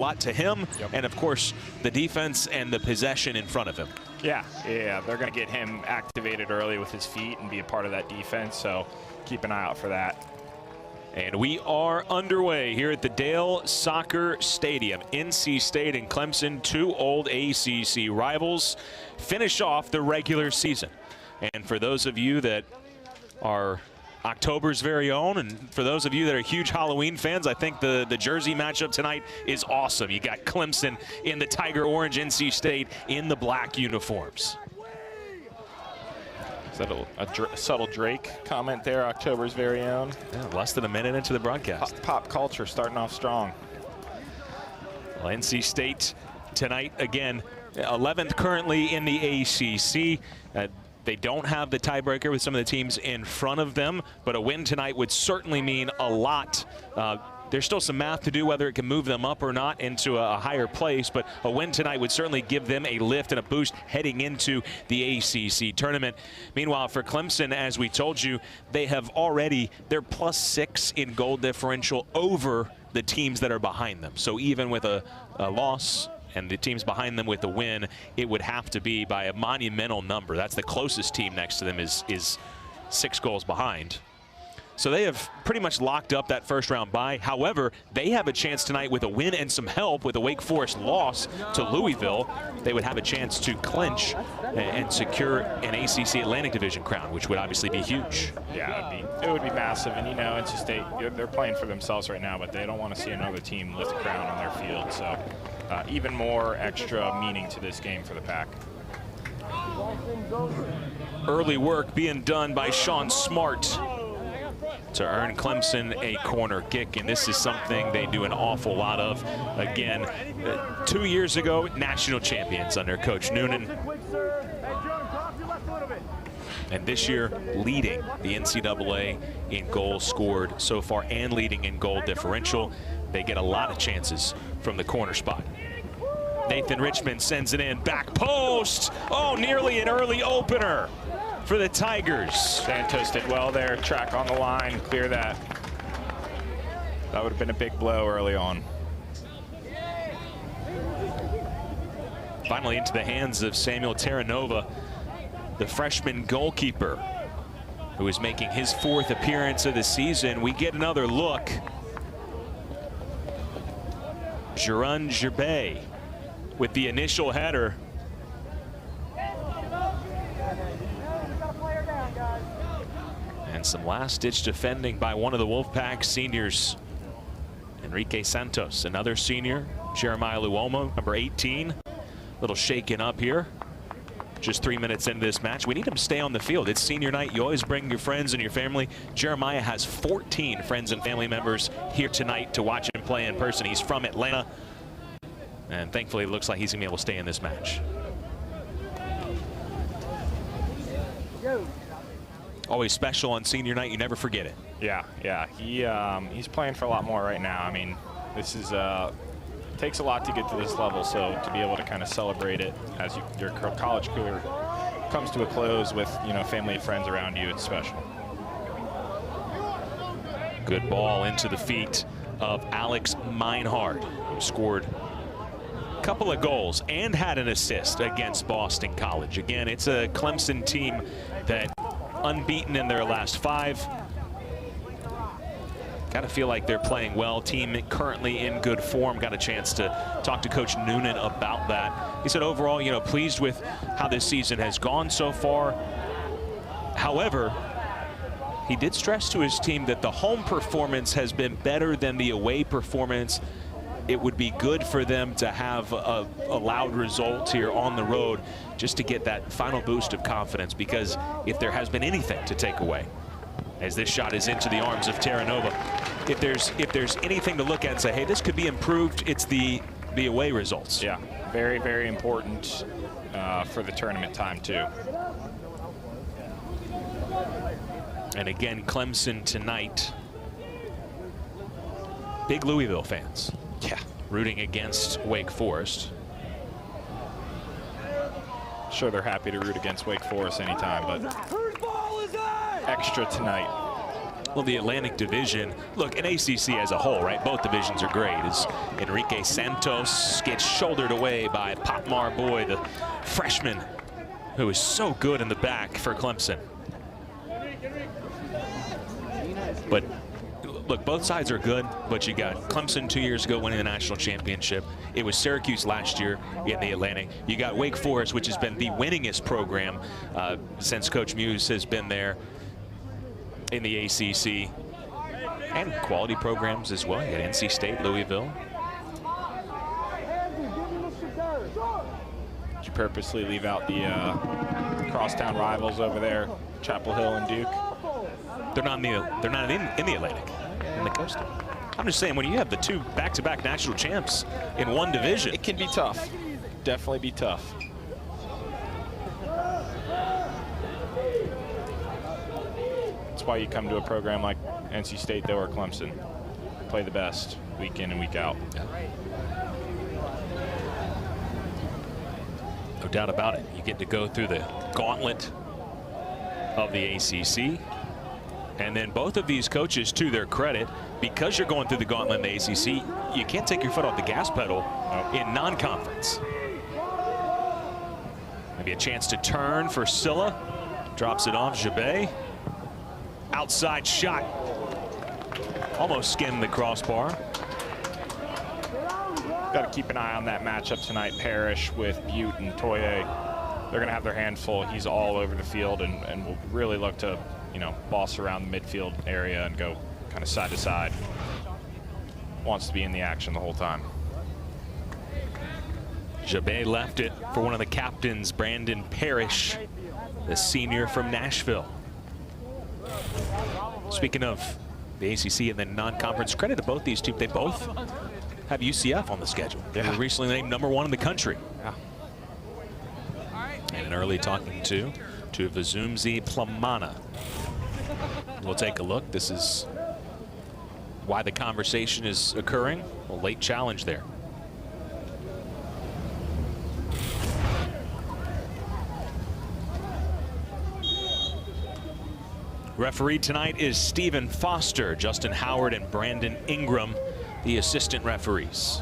lot to him, and of course the defense and the possession in front of him. Yeah, they're going to get him activated early with his feet and be a part of that defense, so keep an eye out for that. And we are underway here at the Dale Soccer Stadium. NC State and Clemson, two old ACC rivals, finish off the regular season. And for those of you that are October's very own, and for those of you that are huge Halloween fans, I think the jersey matchup tonight is awesome. You got Clemson in the tiger orange, NC State in the black uniforms. Is that a subtle Drake comment there, October's very own? Yeah, less than a minute into the broadcast. Pop culture starting off strong. Well, NC State tonight, again, 11th currently in the ACC. They don't have the tiebreaker with some of the teams in front of them, but a win tonight would certainly mean a lot. There's still some math to do whether it can move them up or not into a higher place, but a win tonight would certainly give them a lift and a boost heading into the ACC tournament. Meanwhile, for Clemson, as we told you, they're +6 in goal differential over the teams that are behind them. So even with a loss and the teams behind them with a win, it would have to be by a monumental number. That's the closest team next to them is 6 goals behind. So they have pretty much locked up that first round bye. However, they have a chance tonight with a win and some help with a Wake Forest loss to Louisville. They would have a chance to clinch and secure an ACC Atlantic Division crown, which would obviously be huge. Yeah, it would be massive. And, you know, NC State, they're playing for themselves right now, but they don't want to see another team lift a crown on their field. So even more extra meaning to this game for the Pack. Early work being done by Sean Smart to earn Clemson a corner kick, and this is something they do an awful lot of. Again, 2 years ago, national champions under Coach Noonan. And this year, leading the NCAA in goals scored so far and leading in goal differential. They get a lot of chances from the corner spot. Nathan Richmond sends it in, back post. Oh, nearly an early opener for the Tigers. Santos did well there, track on the line, clear that. That would have been a big blow early on. Finally into the hands of Samuel Terranova, the freshman goalkeeper, who is making his 4th appearance of the season. We get another look. Jerun Gerbet with the initial header. And some last-ditch defending by one of the Wolfpack seniors, Enrique Santos, another senior. Jeremiah Luomo, number 18. Little shaken up here. Just 3 minutes into this match. We need him to stay on the field. It's senior night. You always bring your friends and your family. Jeremiah has 14 friends and family members here tonight to watch him play in person. He's from Atlanta. And thankfully, it looks like he's going to be able to stay in this match. Always special on senior night. You never forget it. Yeah. He's playing for a lot more right now. I mean, this is takes a lot to get to this level, so to be able to kind of celebrate it as your college career comes to a close with, you know, family and friends around you, it's special. Good ball into the feet of Alex Meinhardt, who scored a couple of goals and had an assist against Boston College. Again, it's a Clemson team that unbeaten in their last 5. Got to feel like they're playing well. Team currently in good form. Got a chance to talk to Coach Noonan about that. He said overall, you know, pleased with how this season has gone so far. However, he did stress to his team that the home performance has been better than the away performance. It would be good for them to have a loud result here on the road just to get that final boost of confidence, because if there has been anything to take away, as this shot is into the arms of Terranova, if there's anything to look at and say, hey, this could be improved, it's the away results. Yeah, very, very important for the tournament time too. And again, Clemson tonight, big Louisville fans. Yeah, rooting against Wake Forest. Sure, they're happy to root against Wake Forest anytime, but extra tonight. Well, the Atlantic Division, look, an ACC as a whole, right? Both divisions are great. As Enrique Santos gets shouldered away by Potmar Boy, the freshman who is so good in the back for Clemson. But look, both sides are good, but you got Clemson 2 years ago winning the national championship. It was Syracuse last year in the Atlantic. You got Wake Forest, which has been the winningest program since Coach Muse has been there in the ACC, and quality programs as well. You got NC State, Louisville. Did you purposely leave out the crosstown rivals over there, Chapel Hill and Duke? They're not in the Atlantic, in the Coastal. I'm just saying, when you have the two back-to-back national champs in one division, it can be tough. Definitely be tough. That's why you come to a program like NC State, though, or Clemson. Play the best week in and week out. Yeah. No doubt about it. You get to go through the gauntlet of the ACC. And then both of these coaches, to their credit, because you're going through the gauntlet in the ACC, you can't take your foot off the gas pedal in non-conference. Maybe a chance to turn for Silla. Drops it off Jabay. Outside shot. Almost skimmed the crossbar. Got to keep an eye on that matchup tonight. Parrish with Butte and Toye. They're going to have their hands full. He's all over the field and will really look to, you know, boss around the midfield area and go kind of side to side. Wants to be in the action the whole time. Jabay left it for one of the captains, Brandon Parrish, the senior from Nashville. Speaking of the ACC and then non-conference, credit to both these teams. They both have UCF on the schedule. They were recently named #1 in the country. Yeah. And an early talking to Vizumzi Plamana. We'll take a look. This is why the conversation is occurring. A late challenge there. Referee tonight is Stephen Foster, Justin Howard, and Brandon Ingram, the assistant referees.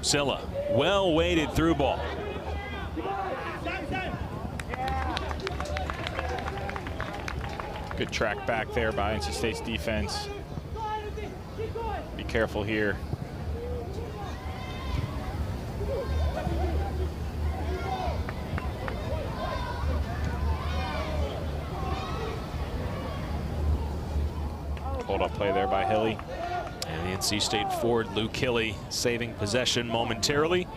Silla, well-weighted through ball. Good track back there by NC State's defense. Be careful here. Hold up play there by Hilly. And the NC State forward, Luke Hilly, saving possession momentarily.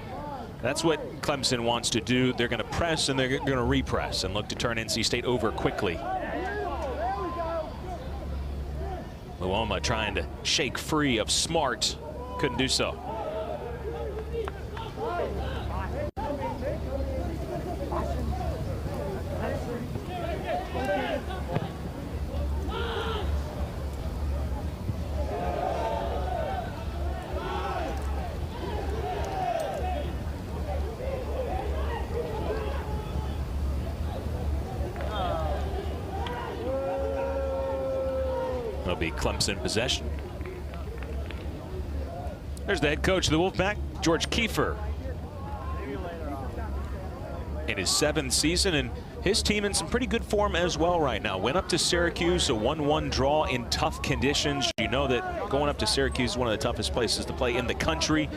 That's what Clemson wants to do. They're going to press and they're going to repress and look to turn NC State over quickly. Luoma trying to shake free of Smart. Couldn't do so. It'll be Clemson possession. There's the head coach of the Wolfpack, George Kiefer. In his 7th season, and his team in some pretty good form as well right now. Went up to Syracuse, a 1-1 draw in tough conditions. You know that going up to Syracuse is one of the toughest places to play in the country,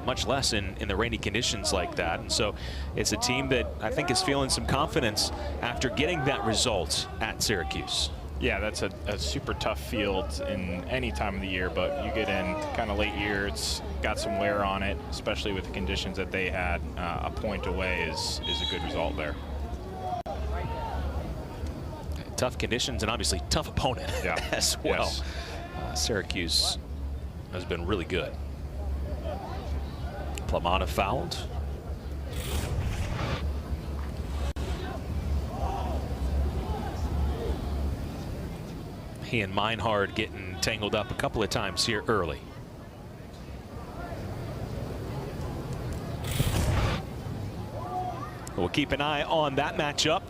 much less in the rainy conditions like that. And so it's a team that I think is feeling some confidence after getting that result at Syracuse. Yeah, that's a super tough field in any time of the year, but you get in kind of late year, it's got some wear on it, especially with the conditions that they had. A point away is a good result there. Tough conditions and obviously tough opponent as well. Yes. Syracuse has been really good. Plamana fouled. He and Meinhard getting tangled up a couple of times here early. We'll keep an eye on that matchup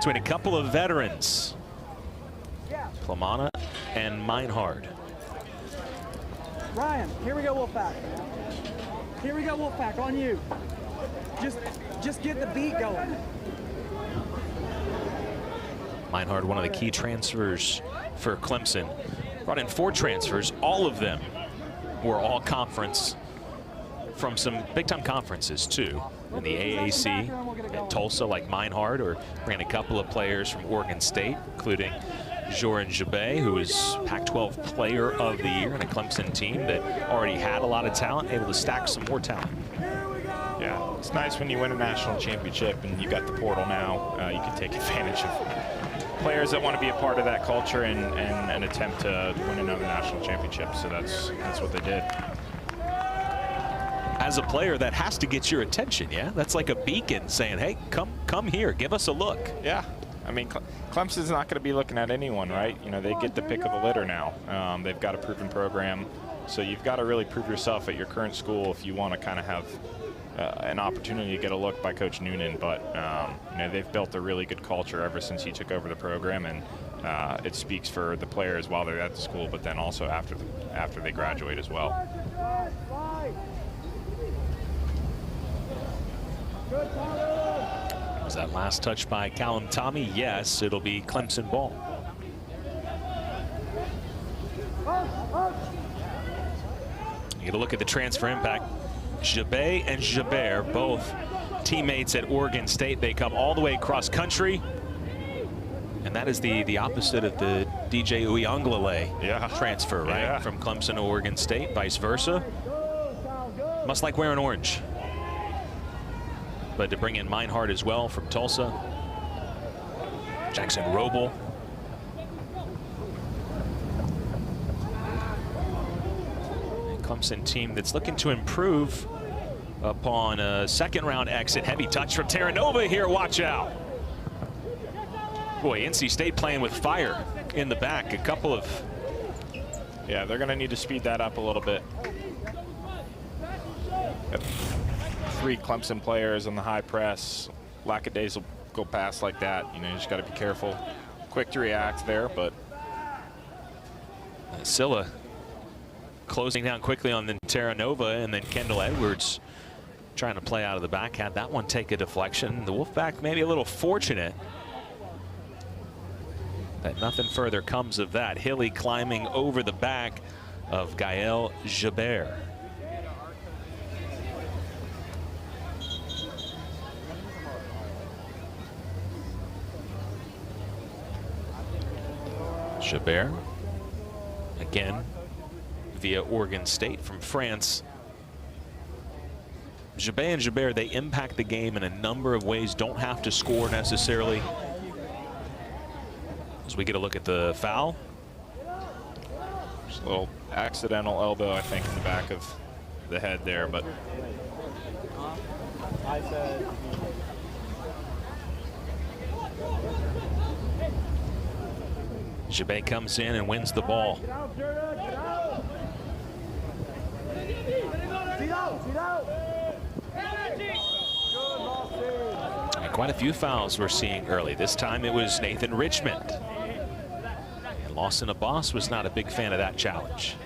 between a couple of veterans, Plamana and Meinhard. Ryan, here we go, Wolfpack. Here we go, Wolfpack, on you. Just get the beat going. Meinhard, one of the key transfers for Clemson. Brought in 4 transfers. All of them were all conference from some big-time conferences, too. In the AAC at Tulsa, like Meinhard, or ran a couple of players from Oregon State, including Joran Jabay, who was Pac-12 Player of the Year in a Clemson team that already had a lot of talent, able to stack some more talent. Yeah, it's nice when you win a national championship and you got the portal now. You can take advantage of players that want to be a part of that culture and attempt to win another national championship. So that's what they did. As a player, that has to get your attention, yeah? That's like a beacon saying, hey, come here, give us a look. Yeah. I mean, Clemson's not going to be looking at anyone, right? You know, they get the pick of the litter now. They've got a proven program. So you've got to really prove yourself at your current school if you want to kind of have an opportunity to get a look by Coach Noonan. But, you know, they've built a really good culture ever since he took over the program. And it speaks for the players while they're at the school, but then also after they graduate as well. Was that last touch by Callum Tommy? Yes, it'll be Clemson ball. You get a look at the transfer impact. Jabay and Jabert, both teammates at Oregon State. They come all the way across country. And that is the opposite of the DJ Uiagalelei transfer, right? Yeah. From Clemson to Oregon State, vice versa. Must like wearing orange. But to bring in Meinhard as well from Tulsa. Jackson Roble. A Clemson team that's looking to improve upon a second-round exit. Heavy touch from Terranova here. Watch out. Boy, NC State playing with fire in the back. A couple of... Yeah, they're going to need to speed that up a little bit. Yep. 3 Clemson players on the high press. Lackadaisical go past like that. You know, you just got to be careful. Quick to react there, but Silla closing down quickly on the Terranova, and then Kendall Edwards trying to play out of the back. Had that one take a deflection. The Wolfpack maybe a little fortunate that nothing further comes of that. Hilly climbing over the back of Gael Jabert. Jabert, again, via Oregon State from France. Jabay and Jabert, they impact the game in a number of ways, don't have to score necessarily. As we get a look at the foul. Just a little accidental elbow, I think, in the back of the head there, but Jabay comes in and wins the ball. And quite a few fouls we're seeing early. This time it was Nathan Richmond. And Lawson Abbas was not a big fan of that challenge.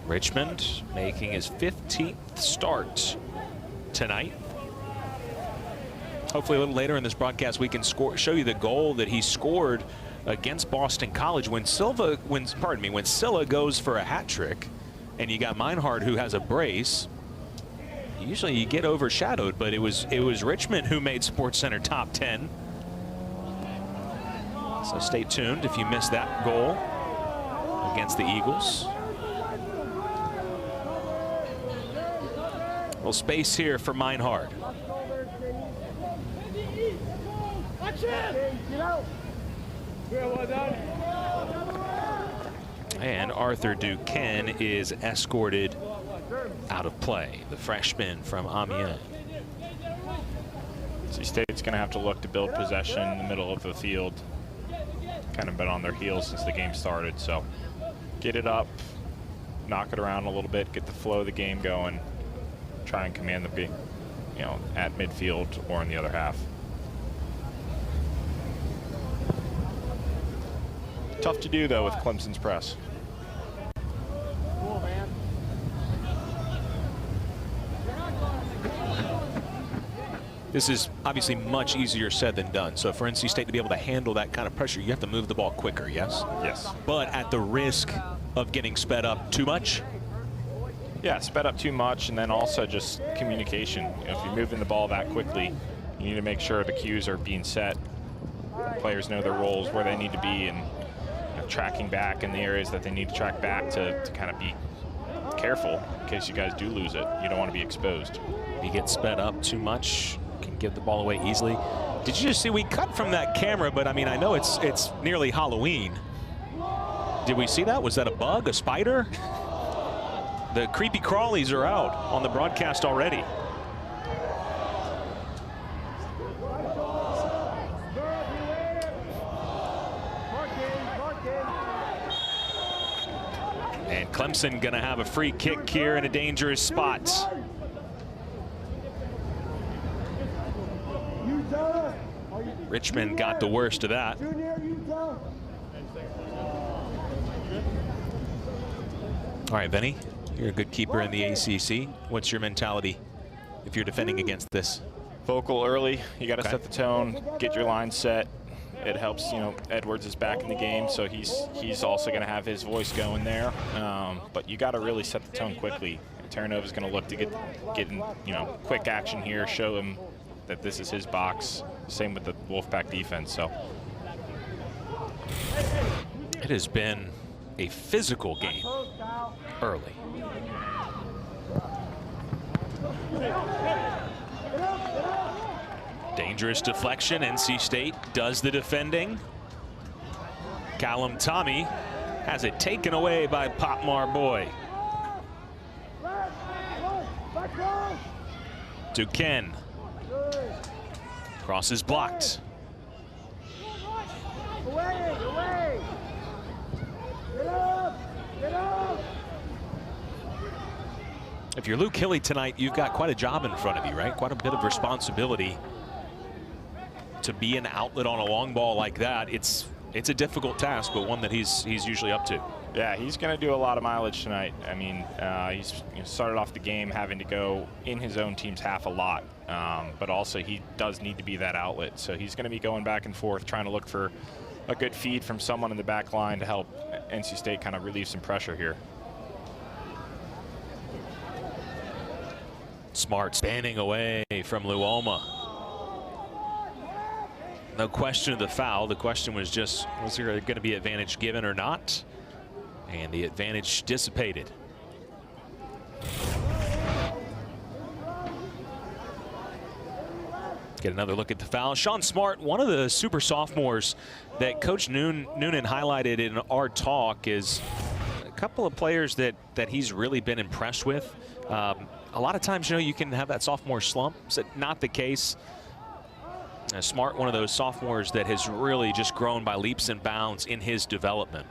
Richmond making his 15th start tonight. Hopefully a little later in this broadcast we can show you the goal that he scored against Boston College when Silla goes for a hat trick, and you got Meinhard who has a brace. Usually you get overshadowed, but it was Richmond who made SportsCenter top 10. So stay tuned if you missed that goal against the Eagles. A little space here for Meinhard. And Arthur Duquesne is escorted out of play, the freshman from Amiens. NC State's going to have to look to build possession in the middle of the field. Kind of been on their heels since the game started, so get it up, knock it around a little bit, get the flow of the game going, try and command the game, at midfield or in the other half. Tough to do, though, with Clemson's press. Cool, man. This is obviously much easier said than done. So for NC State to be able to handle that kind of pressure, you have to move the ball quicker, yes? Yes. But at the risk of getting sped up too much? Yeah, sped up too much, and then also just communication. If you're moving the ball that quickly, you need to make sure the cues are being set. Players know their roles, where they need to be, and tracking back in the areas that they need to track back to kind of be careful in case you guys do lose it. You don't want to be exposed. If you get sped up too much, can give the ball away easily. Did you just see, we cut from that camera, but I mean, I know it's nearly Halloween. Did we see that? Was that a bug, a spider? The creepy crawlies are out on the broadcast already. And Clemson gonna have a free kick here in a dangerous spot. Richmond got the worst of that. All right, Benny, you're a good keeper in the ACC. What's your mentality if you're defending against this? Vocal early. You got to set the tone, get your line set. It helps, Edwards is back in the game, so he's also going to have his voice going there. But you got to really set the tone quickly. Terranova is going to look to get in, quick action here, show him that this is his box. Same with the Wolfpack defense. So it has been a physical game early. Dangerous deflection. NC State does the defending. Callum Tommy has it taken away by Popmar Boy. To Ken. Cross is blocked. Away! Get up! If you're Luke Hilly tonight, you've got quite a job in front of you, right? Quite a bit of responsibility to be an outlet on a long ball like that. It's a difficult task, but one that he's usually up to. Yeah, he's going to do a lot of mileage tonight. I mean, he's started off the game having to go in his own team's half a lot, but also he does need to be that outlet. So he's going to be going back and forth, trying to look for a good feed from someone in the back line to help NC State kind of relieve some pressure here. Smart spanning away from Luoma. No question of the foul. The question was just, was there going to be advantage given or not? And the advantage dissipated. Get another look at the foul. Sean Smart, one of the super sophomores that Coach Noonan highlighted in our talk, is a couple of players that he's really been impressed with. A lot of times, you can have that sophomore slump. Is it not the case? Smart, one of those sophomores that has really just grown by leaps and bounds in his development.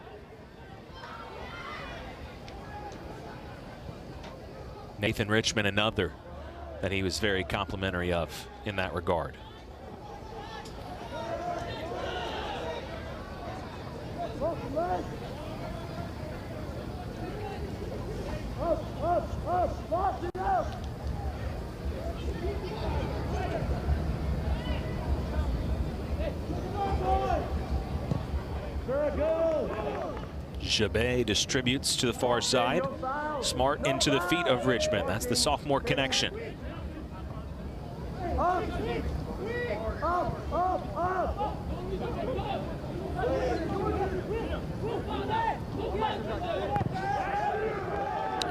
Nathan Richmond, another that he was very complimentary of in that regard. Jabay distributes to the far side. Smart into the feet of Richmond. That's the sophomore connection. And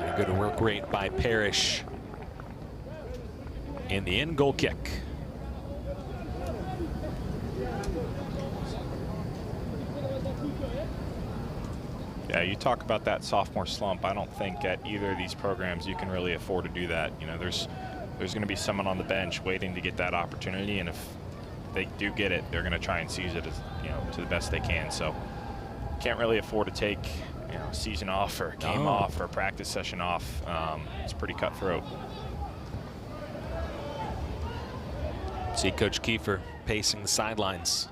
a good work rate by Parrish in the end goal kick. Yeah, you talk about that sophomore slump. I don't think at either of these programs you can really afford to do that. There's going to be someone on the bench waiting to get that opportunity, and if they do get it, they're going to try and seize it as, to the best they can. So can't really afford to take season off or game off or practice session off. It's pretty cutthroat. See Coach Kiefer pacing the sidelines.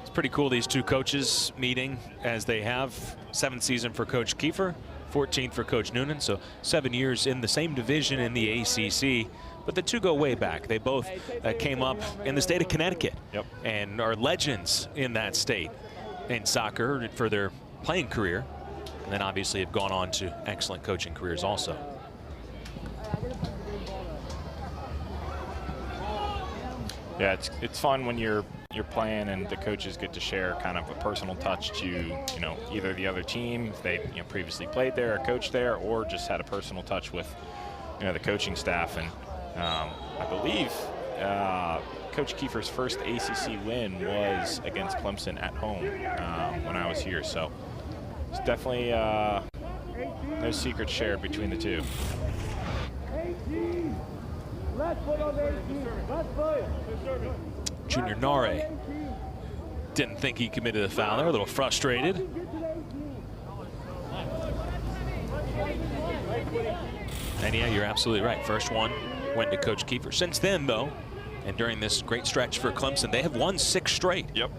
It's pretty cool, these two coaches meeting as they have. 7th season for Coach Kiefer, 14 for Coach Noonan, so 7 years in the same division in the ACC. But the two go way back. They both came up in the state of Connecticut and are legends in that state in soccer for their playing career. And then obviously have gone on to excellent coaching careers also. Yeah, it's fun when you're playing and the coaches get to share kind of a personal touch to either the other team if they previously played there or coached there, or just had a personal touch with the coaching staff. And I believe Coach Kiefer's first ACC win was against Clemson at home when I was here. So it's definitely no secrets shared between the two. Junior Nare didn't think he committed a foul there, a little frustrated. And yeah, you're absolutely right. First one went to Coach Kiefer. Since then, though, and during this great stretch for Clemson, they have won 6 straight. Yep.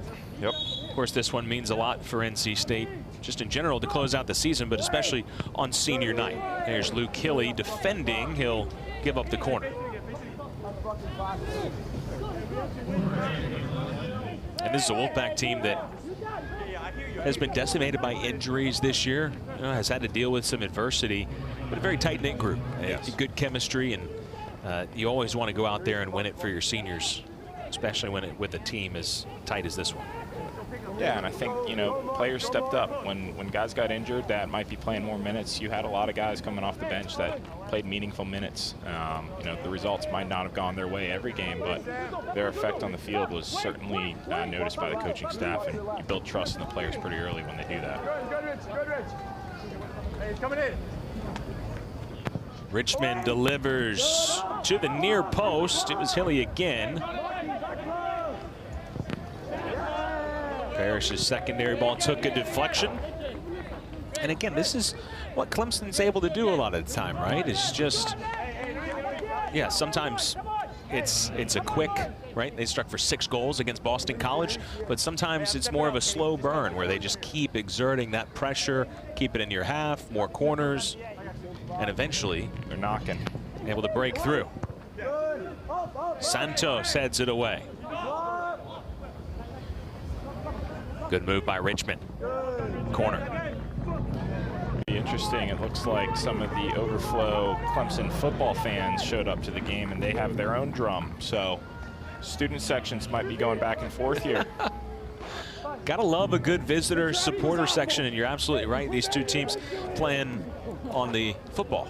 Of course, this one means a lot for NC State, just in general, to close out the season, but especially on senior night. There's Luke Hilly defending. He'll give up the corner. And this is a Wolfpack team that has been decimated by injuries this year, has had to deal with some adversity, but a very tight-knit group. Yes. Good chemistry, and you always want to go out there and win it for your seniors, especially when with a team as tight as this one. Yeah, and I think, players stepped up. When guys got injured that might be playing more minutes, you had a lot of guys coming off the bench that played meaningful minutes. The results might not have gone their way every game, but their effect on the field was certainly noticed by the coaching staff, and you build trust in the players pretty early when they do that. Hey, he's coming in. Richmond delivers to the near post. It was Hilly again. Parrish's secondary ball took a deflection. And again, this is what Clemson's able to do a lot of the time, right? It's just, yeah, sometimes it's a quick, right? They struck for 6 goals against Boston College, but sometimes it's more of a slow burn where they just keep exerting that pressure, keep it in your half, more corners, and eventually they're knocking. Able to break through. Santos heads it away. Good move by Richmond. Corner. Be interesting. It looks like some of the overflow Clemson football fans showed up to the game, and they have their own drum. So student sections might be going back and forth here. Gotta love a good visitor supporter section, and you're absolutely right. These two teams playing on the football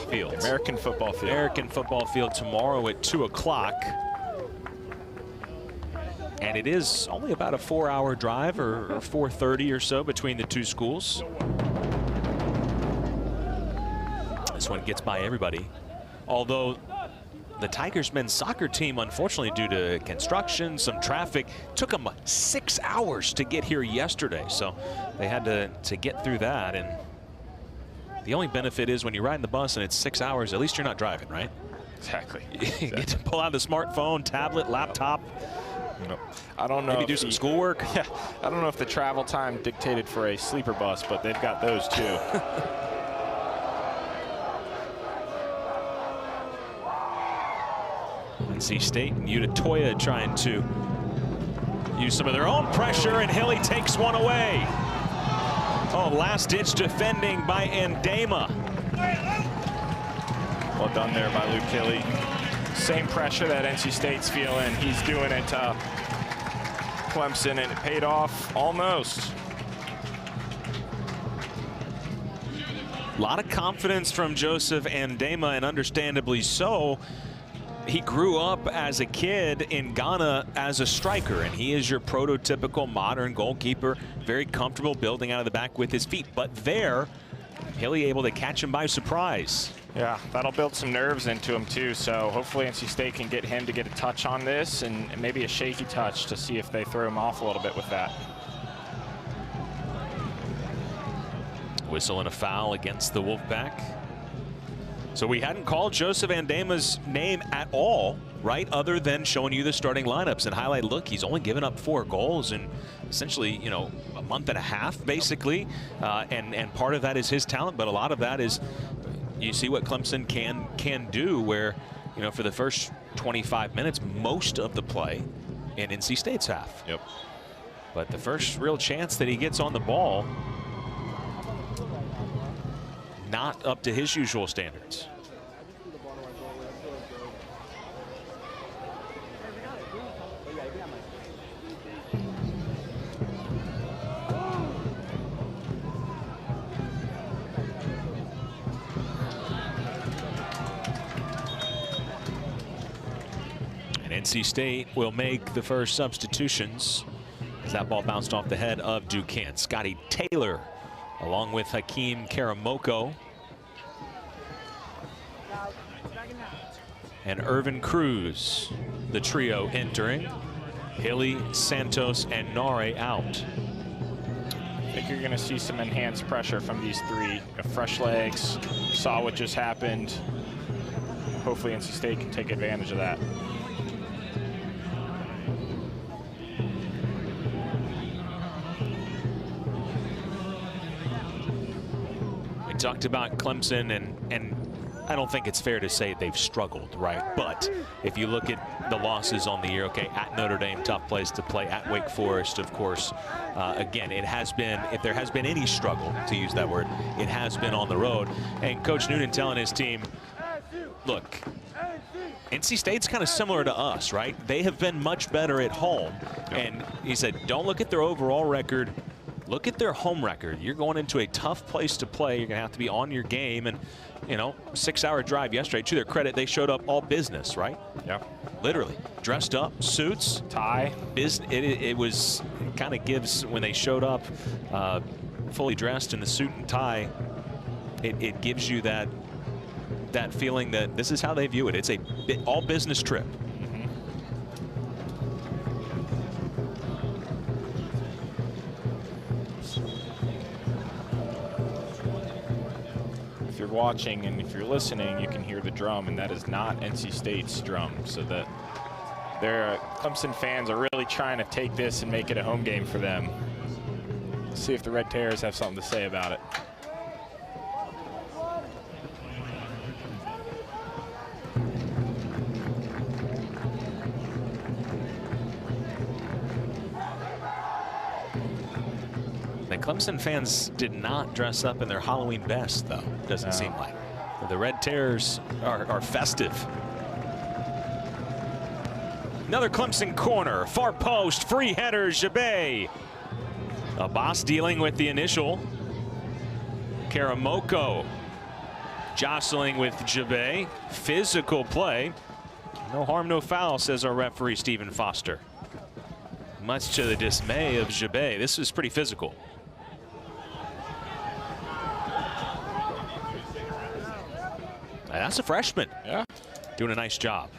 field. American football field. American football field tomorrow at 2 o'clock. And it is only about a 4-hour drive, or 4:30 or so, between the two schools. This one gets by everybody. Although the Tigers men's soccer team, unfortunately, due to construction, some traffic, took them 6 hours to get here yesterday. So they had to get through that. And the only benefit is when you ride in the bus and it's 6 hours, at least you're not driving, right? Exactly. You get to pull out the smartphone, tablet, laptop. I don't know. Maybe do some schoolwork. Yeah, I don't know if the travel time dictated for a sleeper bus, but they've got those too. NC State and Utah trying to use some of their own pressure, and Hilly takes one away. Oh, last-ditch defending by Ndema. Well done there by Luke Hilly. Same pressure that NC State's feeling, he's doing it to Clemson, and it paid off almost. A lot of confidence from Joseph Ndema, and understandably so. He grew up as a kid in Ghana as a striker, and he is your prototypical modern goalkeeper, very comfortable building out of the back with his feet. But there, Hilly able to catch him by surprise. Yeah, that'll build some nerves into him too, so hopefully NC State can get him to get a touch on this, and maybe a shaky touch to see if they throw him off a little bit with that. Whistle and a foul against the Wolfpack. So we hadn't called Joseph Andema's name at all, right? Other than showing you the starting lineups and highlight. Look, he's only given up 4 goals in essentially, you know, a month and a half, basically. And part of that is his talent, but a lot of that is you see what Clemson can do, where, you know, for the first 25 minutes, most of the play in NC State's half. Yep. But the first real chance that he gets on the ball, not up to his usual standards. And NC State will make the first substitutions as that ball bounced off the head of Duquesne. Scotty Taylor along with Hakeem Karamoko and Irvin Cruz, the trio entering. Hilly, Santos, and Nare out. I think you're going to see some enhanced pressure from these 3. Fresh legs, saw what just happened. Hopefully NC State can take advantage of that. We talked about Clemson, and I don't think it's fair to say they've struggled, right? But if you look at the losses on the year, okay, at Notre Dame, tough place to play, at Wake Forest, of course. Again, it has been, if there has been any struggle, to use that word, it has been on the road. And Coach Noonan telling his team, look, NC State's kind of similar to us, right? They have been much better at home. And he said, don't look at their overall record. Look at their home record. You're going into a tough place to play. You're going to have to be on your game. And, you know, 6-hour drive yesterday. To their credit, they showed up all business, right? Yeah. Literally. Dressed up, suits. Tie. It was, it kind of gives, when they showed up fully dressed in the suit and tie, it gives you that feeling that this is how they view it. It's a all business trip. If you're watching and if you're listening, you can hear the drum, and that is not NC State's drum. So that their Clemson fans are really trying to take this and make it a home game for them. Let's see if the Red Terrors have something to say about it. The Clemson fans did not dress up in their Halloween best, though, doesn't seem like. The Red Terrors are festive. Another Clemson corner, far post, free header, Jabay. Abbas dealing with the initial. Karamoko jostling with Jabay. Physical play. No harm, no foul, says our referee, Stephen Foster. Much to the dismay of Jabay. This is pretty physical. That's a freshman. Yeah. Doing a nice job.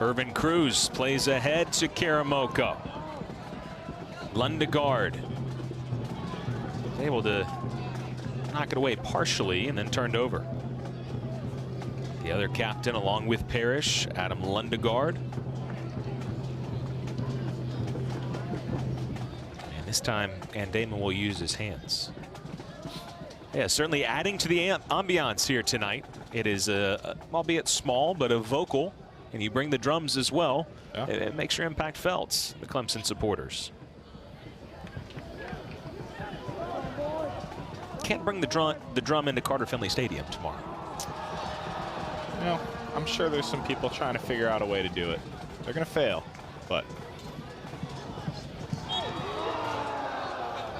Irvin Cruz plays ahead to Karamoko. Lundegaard able to knock it away partially and then turned over. The other captain along with Parrish, Adam Lundegaard. And this time Andema will use his hands. Yeah, certainly adding to the ambiance here tonight. It is albeit small, but a vocal. And you bring the drums as well. Yeah. It makes your impact felt, the Clemson supporters. Can't bring the drum into Carter Finley Stadium tomorrow. You know, I'm sure there's some people trying to figure out a way to do it. They're going to fail, but.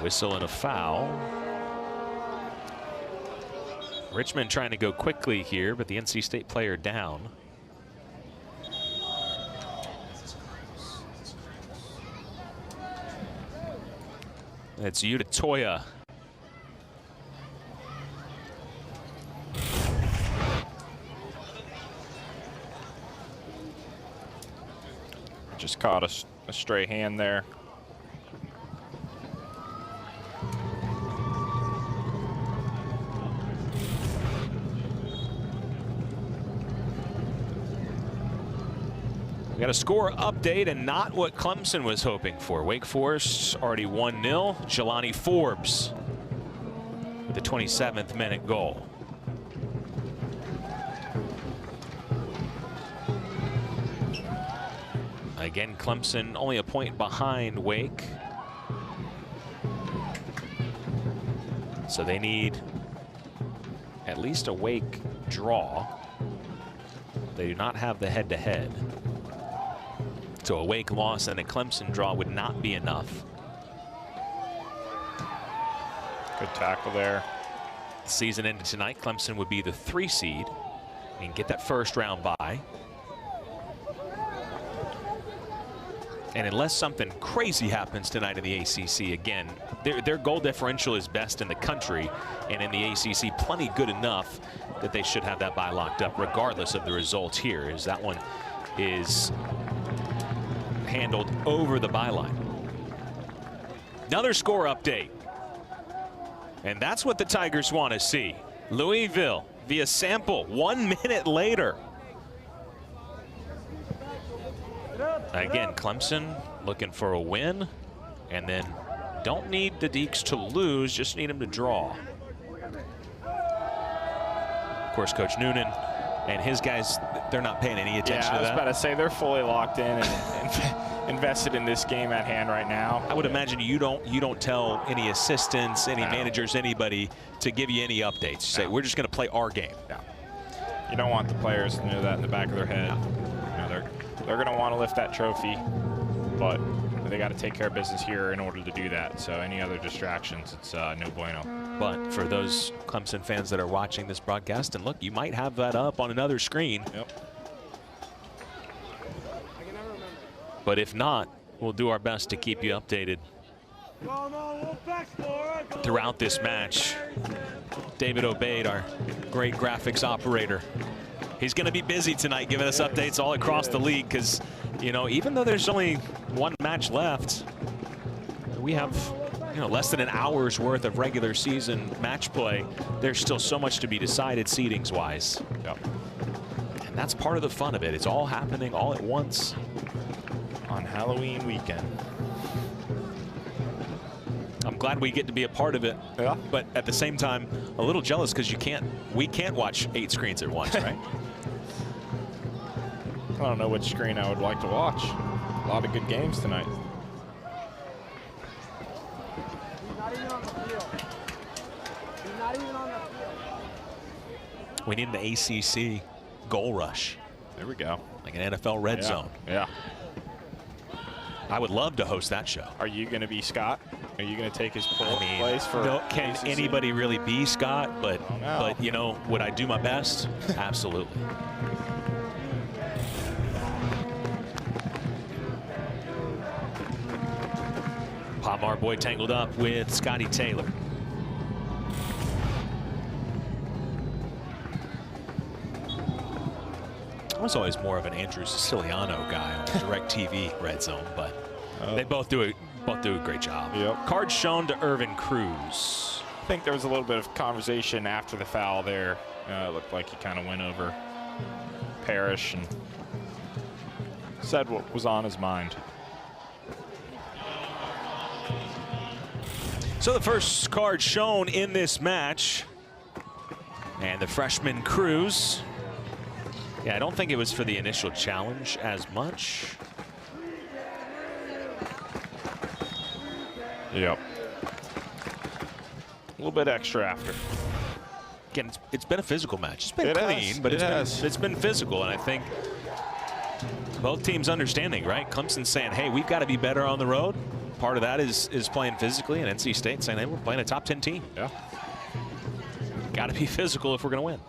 Whistle and a foul. Richmond trying to go quickly here, but the NC State player down. It's Yuta Toya. Just caught a stray hand there. We got a score update, and not what Clemson was hoping for. Wake Forest already 1-0. Jelani Forbes with the 27th minute goal. Again, Clemson only a point behind Wake. So they need at least a Wake draw. They do not have the head-to-head. So a Wake loss and a Clemson draw would not be enough. Good tackle there. Season ended tonight. Clemson would be the 3 seed and get that first round bye. And unless something crazy happens tonight in the ACC, again, their goal differential is best in the country, and in the ACC, plenty good enough that they should have that bye locked up, regardless of the results here, as that one is handled over the byline. Another score update. And that's what the Tigers want to see. Louisville via sample 1 minute later. Again, Clemson looking for a win, and then don't need the Deeks to lose, just need them to draw. Of course, Coach Noonan and his guys, they're not paying any attention to that. I was about to say, they're fully locked in and invested in this game at hand right now. I would imagine you don't tell any assistants, any managers, anybody to give you any updates. You say, we're just going to play our game. No. You don't want the players to know that in the back of their head. You know, they're going to want to lift that trophy, but they got to take care of business here in order to do that. So any other distractions, it's no bueno. But for those Clemson fans that are watching this broadcast, and look, you might have that up on another screen. Yep. But if not, we'll do our best to keep you updated throughout this match. David Obeid, our great graphics operator, he's going to be busy tonight giving us updates all across the league, because, you know, even though there's only one match left, we have, you know, less than an hour's worth of regular season match play. There's still so much to be decided seedings wise. Yep. And that's part of the fun of it. It's all happening all at once on Halloween weekend. I'm glad we get to be a part of it. Yeah. But at the same time, a little jealous because we can't watch 8 screens at once, right? I don't know which screen I would like to watch. A lot of good games tonight. We need an ACC goal rush. There we go. Like an NFL red zone. Yeah. I would love to host that show. Are you going to be Scott? Are you going to take his place for can ACC? Anybody really be Scott? But you know, would I do my best? Absolutely. Palmar boy tangled up with Scotty Taylor. I was always more of an Andrew Siciliano guy on the DirecTV red zone, but they both do a great job. Yep. Card shown to Irvin Cruz. I think there was a little bit of conversation after the foul there. It looked like he kind of went over Parrish and said what was on his mind. So the first card shown in this match, and the freshman Cruz. Yeah, I don't think it was for the initial challenge as much. Yep. A little bit extra after. Again, it's been a physical match. It's been clean, but it's been physical, and I think both teams understanding, right? Clemson saying, hey, we've got to be better on the road. Part of that is playing physically, and NC State saying, hey, we're playing a top 10 team. Yeah. Got to be physical if we're going to win.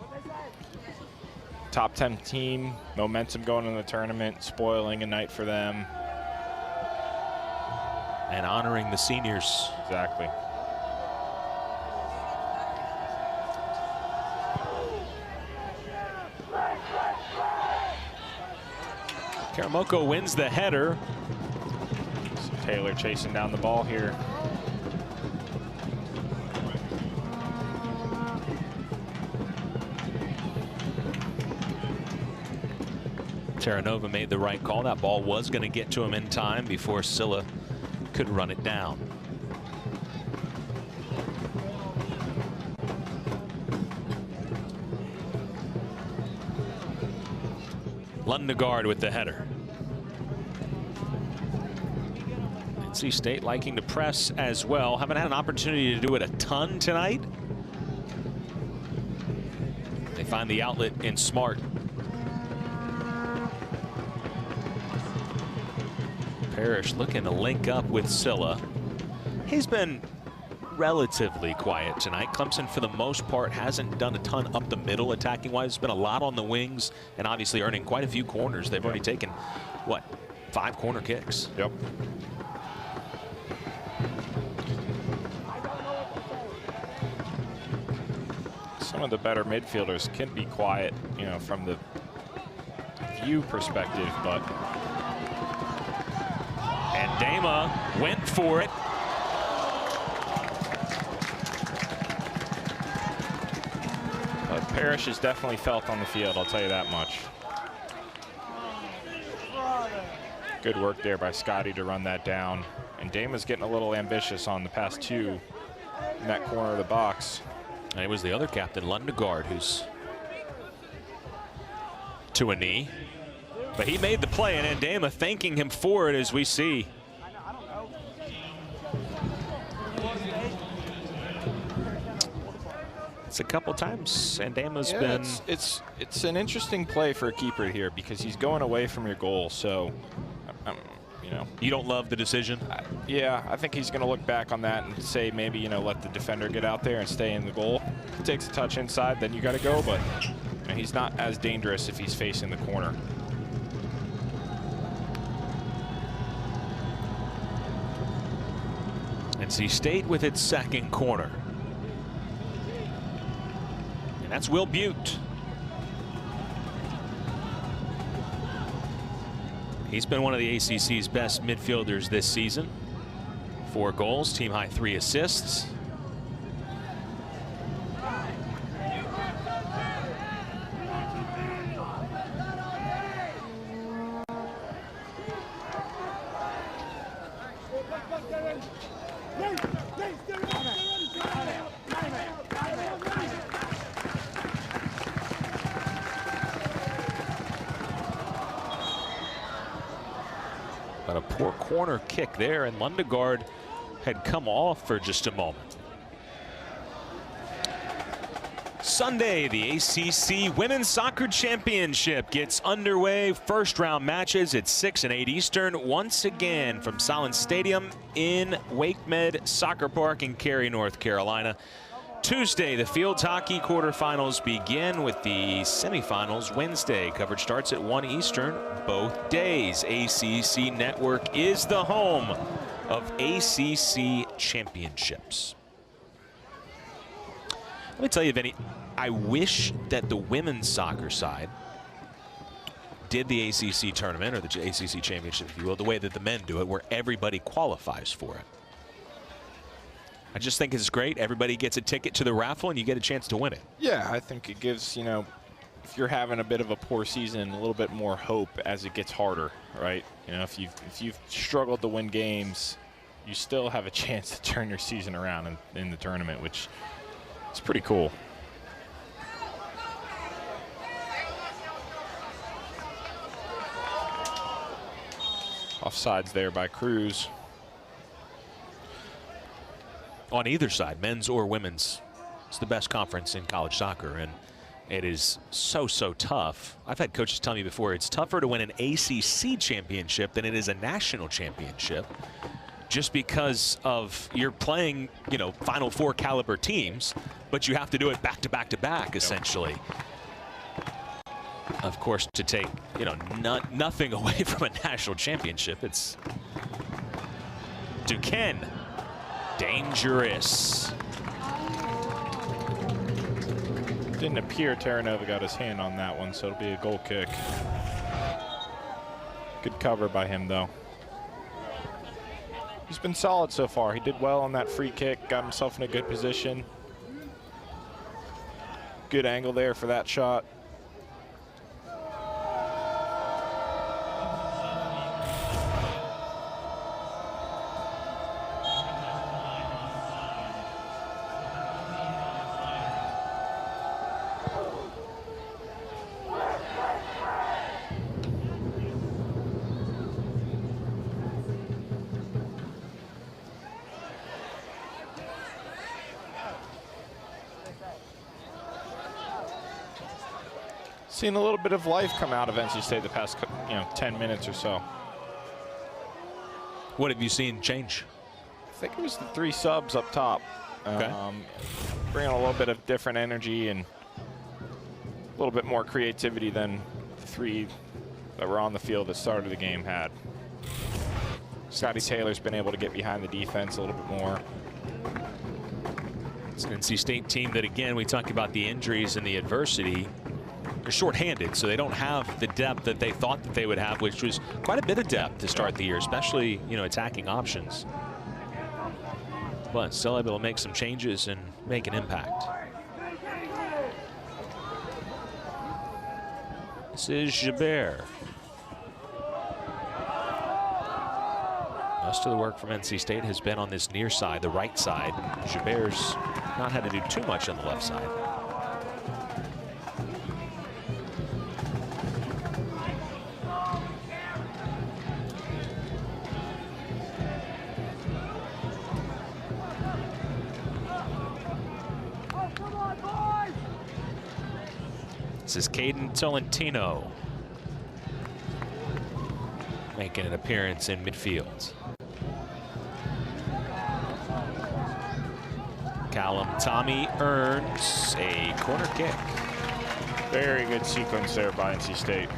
Top 10 team, momentum going in the tournament, spoiling a night for them. And honoring the seniors. Exactly. Karamoko wins the header. So Taylor chasing down the ball here. Terranova made the right call. That ball was going to get to him in time before Silla could run it down. Lundegaard with the header. NC State liking to press as well. Haven't had an opportunity to do it a ton tonight. They find the outlet in Smart. Parrish looking to link up with Silla. He's been relatively quiet tonight. Clemson, for the most part, hasn't done a ton up the middle attacking wise. It's been a lot on the wings and obviously earning quite a few corners. They've already taken, what, 5 corner kicks? Yep. Some of the better midfielders can be quiet, you know, from the view perspective, but. And Dama went for it. But Parrish is definitely felt on the field, I'll tell you that much. Good work there by Scotty to run that down. And Dama's getting a little ambitious on the past 2 in that corner of the box. And it was the other captain, Lundegaard, who's to a knee. But he made the play, and Dama thanking him for it, as we see. It's a couple times Sandama's been. It's an interesting play for a keeper here because he's going away from your goal. So, you know, you don't love the decision. Yeah, I think he's going to look back on that and say maybe, you know, let the defender get out there and stay in the goal. If he takes a touch inside, then you got to go. But you know, he's not as dangerous if he's facing the corner. NC State with its second corner. And that's Will Butte. He's been one of the ACC's best midfielders this season. 4 goals, team high 3 assists. But a poor corner kick there, and Lundegaard had come off for just a moment. Sunday, the ACC Women's Soccer Championship gets underway. First round matches at 6 and 8 Eastern, once again from Solon Stadium in WakeMed Soccer Park in Cary, North Carolina. Tuesday, the field hockey quarterfinals begin with the semifinals Wednesday. Coverage starts at 1 Eastern both days. ACC Network is the home of ACC championships. Let me tell you, Vinny, I wish that the women's soccer side did the ACC tournament, or the ACC championship, if you will, the way that the men do it, where everybody qualifies for it. I just think it's great. Everybody gets a ticket to the raffle, and you get a chance to win it. Yeah, I think it gives, you know, if you're having a bit of a poor season, a little bit more hope as it gets harder, right? You know, if you've struggled to win games, you still have a chance to turn your season around in the tournament, which is pretty cool. Offsides there by Cruz. On either side, men's or women's, it's the best conference in college soccer, and it is so tough. I've had coaches tell me before, it's tougher to win an ACC championship than it is a national championship, just because of you're playing, you know, Final Four caliber teams, but you have to do it back to back to back, essentially. Of course, to take, you know, nothing away from a national championship, it's Duquesne. Dangerous. Didn't appear Terranova got his hand on that one, so it'll be a goal kick. Good cover by him, though. He's been solid so far. He did well on that free kick, got himself in a good position. Good angle there for that shot. Seen a little bit of life come out of NC State the past 10 minutes or so. What have you seen change? I think it was the 3 subs up top. Okay. Bringing a little bit of different energy and a little bit more creativity than the 3 that were on the field that started the game had. Scotty Taylor's been able to get behind the defense a little bit more. It's an NC State team that, again, we talk about the injuries and the adversity. They're shorthanded, so they don't have the depth that they thought that they would have, which was quite a bit of depth to start the year, especially, attacking options. But still able to make some changes and make an impact. This is Jabert. Most of the work from NC State has been on this near side, the right side. Jabert's not had to do too much on the left side. This is Caden Tolentino making an appearance in midfield. Callum Tommy earns a corner kick. Very good sequence there by NC State.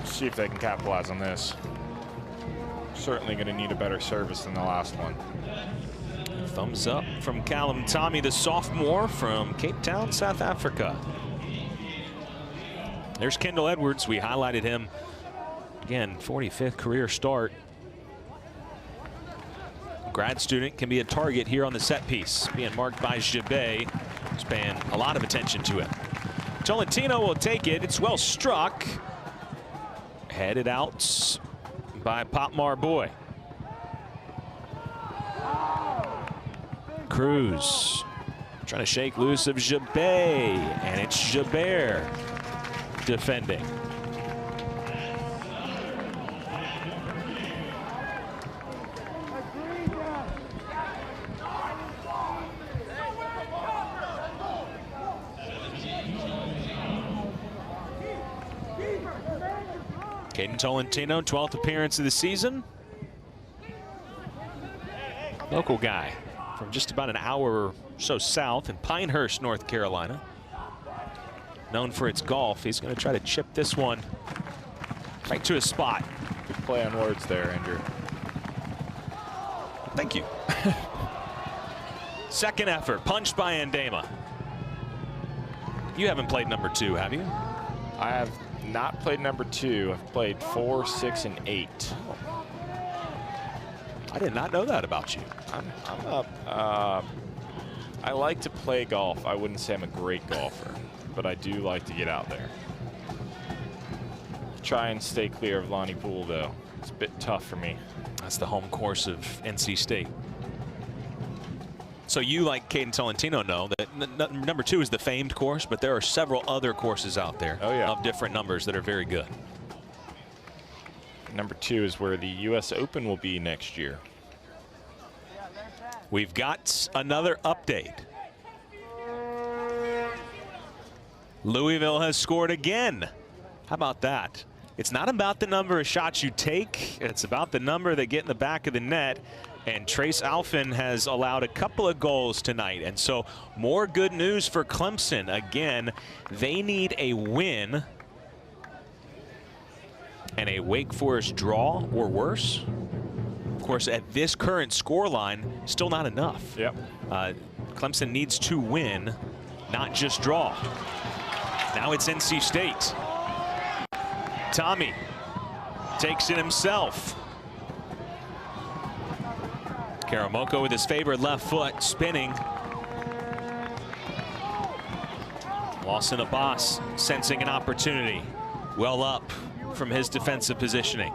See if they can capitalize on this. Certainly going to need a better service than the last one. Thumbs up from Callum Tommy, the sophomore from Cape Town, South Africa. There's Kendall Edwards. We highlighted him. Again, 45th career start. Grad student can be a target here on the set piece. Being marked by Jabet, who's paying a lot of attention to him. Tolentino will take it. It's well struck. Headed out by Popmar Boy. Cruz trying to shake loose of Jabet, and it's Jabert defending. Caden Tolentino, 12th appearance of the season. Local guy from just about an hour or so south in Pinehurst, North Carolina. Known for its golf. He's going to try to chip this one right to his spot. Good play on words there, Andrew. Thank you. Second effort, punched by Andema. You haven't played number 2, have you? I have not played number 2. I've played 4, 6, and 8. I did not know that about you. I'm up. I like to play golf. I wouldn't say I'm a great golfer, but I do like to get out there. Try and stay clear of Lonnie Poole, though. It's a bit tough for me. That's the home course of NC State. So you, like Caden Tolentino, know that number 2 is the famed course, but there are several other courses out there of different numbers that are very good. Number 2 is where the U.S. Open will be next year. We've got another update. Louisville has scored again. How about that? It's not about the number of shots you take. It's about the number that get in the back of the net. And Trace Alfin has allowed a couple of goals tonight. And so more good news for Clemson. Again, they need a win and a Wake Forest draw or worse. Of course, at this current scoreline, still not enough. Yep. Clemson needs to win, not just draw. Now it's NC State. Tommy takes it himself. Karamoko with his favorite left foot, spinning. Lawson Abbas sensing an opportunity. Well up from his defensive positioning.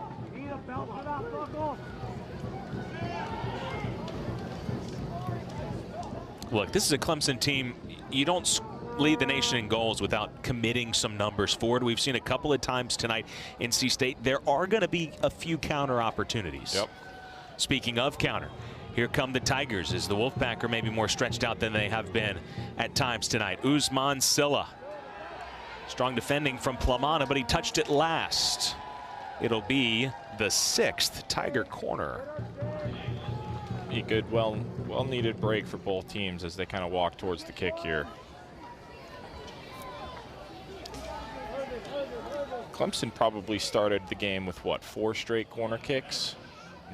Look, this is a Clemson team. You don't lead the nation in goals without committing some numbers forward. We've seen a couple of times tonight in NC State. There are going to be a few counter opportunities. Yep. Speaking of counter, here come the Tigers as the Wolfpack are maybe more stretched out than they have been at times tonight. Usman Silla. Strong defending from Plamana, but he touched it last. It'll be the 6th Tiger corner. A good, well-needed break for both teams as they kind of walk towards the kick here. Clemson probably started the game with, what, 4 straight corner kicks?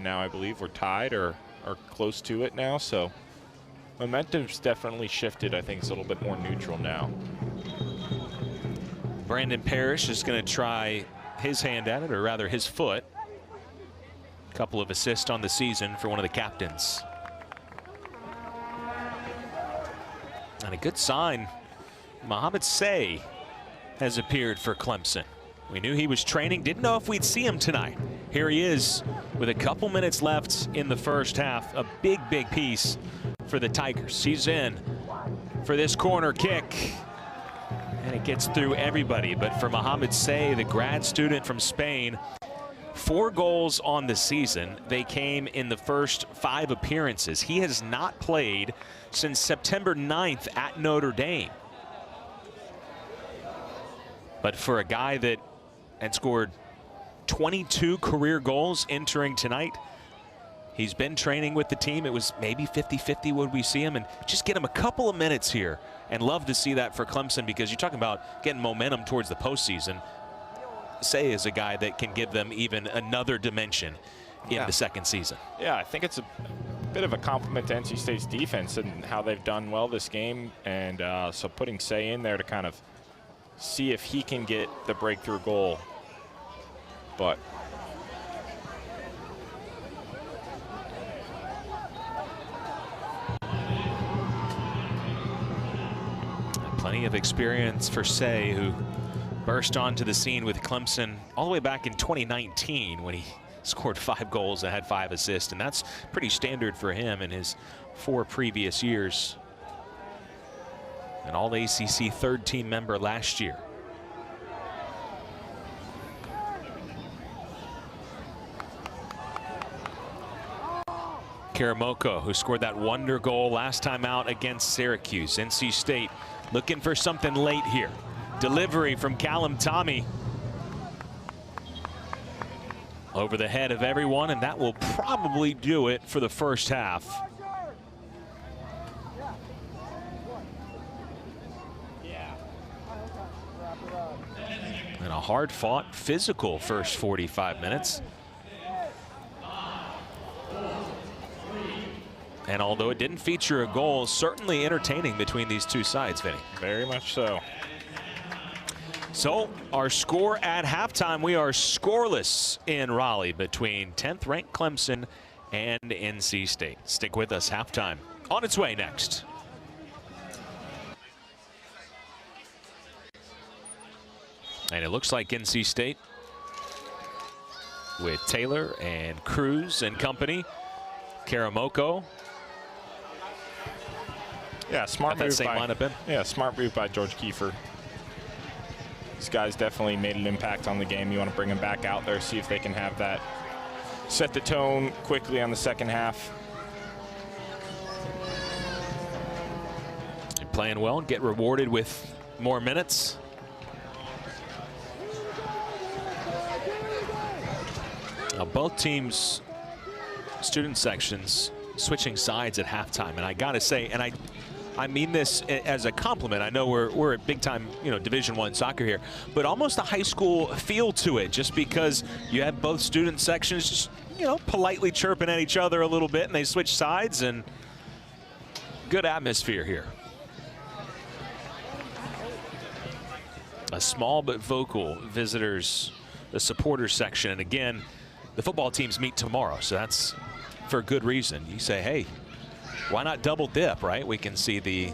Now I believe we're tied or close to it now, so momentum's definitely shifted. I think it's a little bit more neutral now. Brandon Parrish is going to try his hand at it, or rather his foot. Couple of assists on the season for one of the captains. And a good sign, Mohamed Say has appeared for Clemson. We knew he was training, didn't know if we'd see him tonight. Here he is with a couple minutes left in the first half. A big, big piece for the Tigers. He's in for this corner kick. And it gets through everybody. But for Mohamed Say, the grad student from Spain, 4 goals on the season. They came in the first 5 appearances. He has not played since September 9th at Notre Dame. But for a guy that had scored 22 career goals entering tonight, he's been training with the team. It was maybe 50-50 would we see him, and just get him a couple of minutes here. And love to see that for Clemson, because you're talking about getting momentum towards the postseason. Say is a guy that can give them even another dimension in the second season. Yeah, I think it's a bit of a compliment to NC State's defense and how they've done well this game. And so putting Say in there to kind of see if he can get the breakthrough goal. But plenty of experience for Say, who burst onto the scene with Clemson all the way back in 2019 when he scored 5 goals and had 5 assists, and that's pretty standard for him in his 4 previous years. An All-ACC 3rd team member last year. Karamoko, who scored that wonder goal last time out against Syracuse. NC State looking for something late here. Delivery from Callum Tommy over the head of everyone, and that will probably do it for the first half. And a hard-fought, physical first 45 minutes. And although it didn't feature a goal, certainly entertaining between these two sides, Vinny. Very much so. So our score at halftime, we are scoreless in Raleigh between 10th ranked Clemson and NC State. Stick with us. Halftime on its way next. And it looks like NC State with Taylor and Cruz and company. Karamoko. Yeah, smart move by George Kiefer. These guys definitely made an impact on the game. You want to bring them back out there, see if they can have that, set the tone quickly on the second half. And playing well, get rewarded with more minutes. Now both teams, student sections, switching sides at halftime, and I gotta say, and I mean this as a compliment. I know we're at big time, Division I soccer here, but almost a high school feel to it, just because you have both student sections just, politely chirping at each other a little bit, and they switch sides, and good atmosphere here. A small but vocal visitors the supporters section. And again, the football teams meet tomorrow, so that's for a good reason. You say, hey, why not double dip, right? We can see the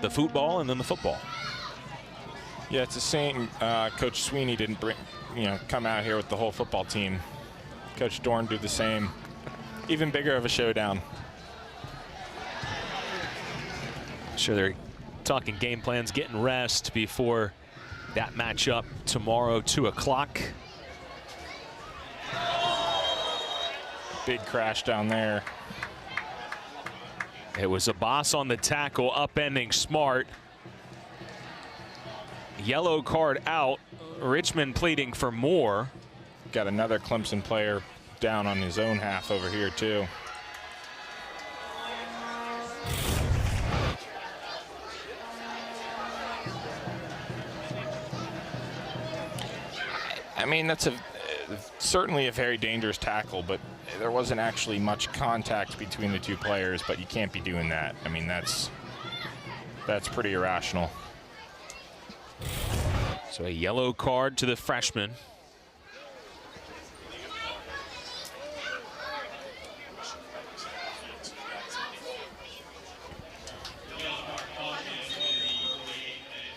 football and then the football. Yeah, it's the same. Coach Sweeney didn't come out here with the whole football team. Coach Dorn did the same. Even bigger of a showdown. Sure, they're talking game plans, getting rest before that matchup tomorrow, 2 o'clock. Big crash down there. It was Abbas on the tackle, upending Smart. Yellow card out. Richmond pleading for more. Got another Clemson player down on his own half over here too. I mean, that's certainly a very dangerous tackle, but there wasn't actually much contact between the two players, but you can't be doing that. I mean, that's pretty irrational. So a yellow card to the freshman.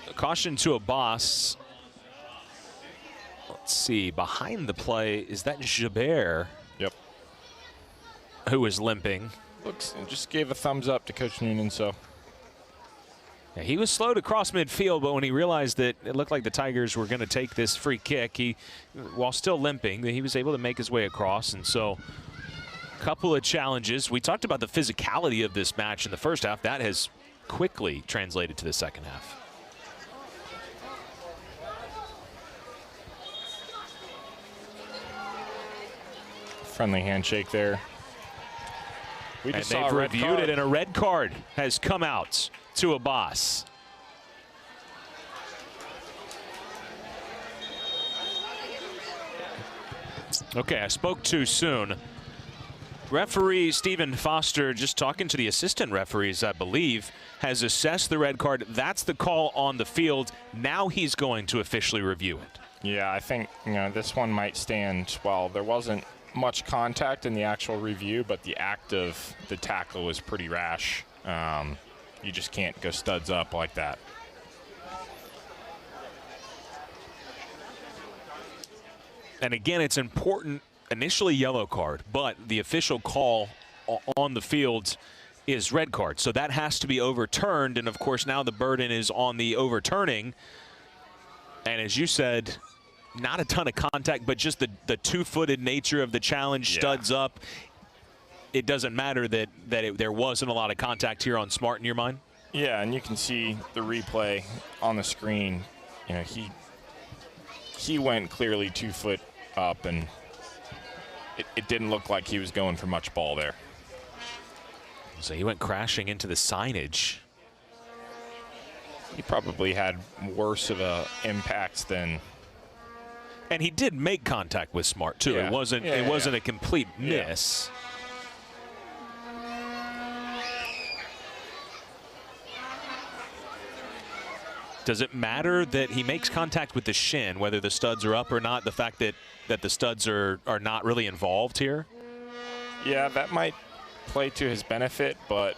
A caution to Abbas. Let's see, behind the play, is that Jabert? Yep. Who is limping. Looks, just gave a thumbs up to Coach Noonan, so. Yeah, he was slow to cross midfield, but when he realized that it looked like the Tigers were going to take this free kick, while still limping, he was able to make his way across. And so a couple of challenges. We talked about the physicality of this match in the first half. That has quickly translated to the second half. Friendly handshake there. We just and saw they've a red reviewed card. it, and a red card has come out to Abbas. Okay, I spoke too soon. Referee Stephen Foster, just talking to the assistant referees, I believe, has assessed the red card. That's the call on the field. Now he's going to officially review it. Yeah, I think this one might stand. Well, there wasn't much contact in the actual review, but the act of the tackle was pretty rash. You just can't go studs up like that. And again, it's important, initially yellow card, but the official call on the field is red card. So that has to be overturned, and of course now the burden is on the overturning. And as you said, not a ton of contact, but just the two-footed nature of the challenge, studs up. It doesn't matter that there wasn't a lot of contact here on Smart in your mind? Yeah, and you can see the replay on the screen. He went clearly 2 foot up, and it didn't look like he was going for much ball there. So he went crashing into the signage. He probably had worse of a impact than. And he did make contact with Smart too. Yeah. It wasn't a complete miss. Does it matter that he makes contact with the shin, whether the studs are up or not, the fact that the studs are not really involved here? Yeah, that might play to his benefit, but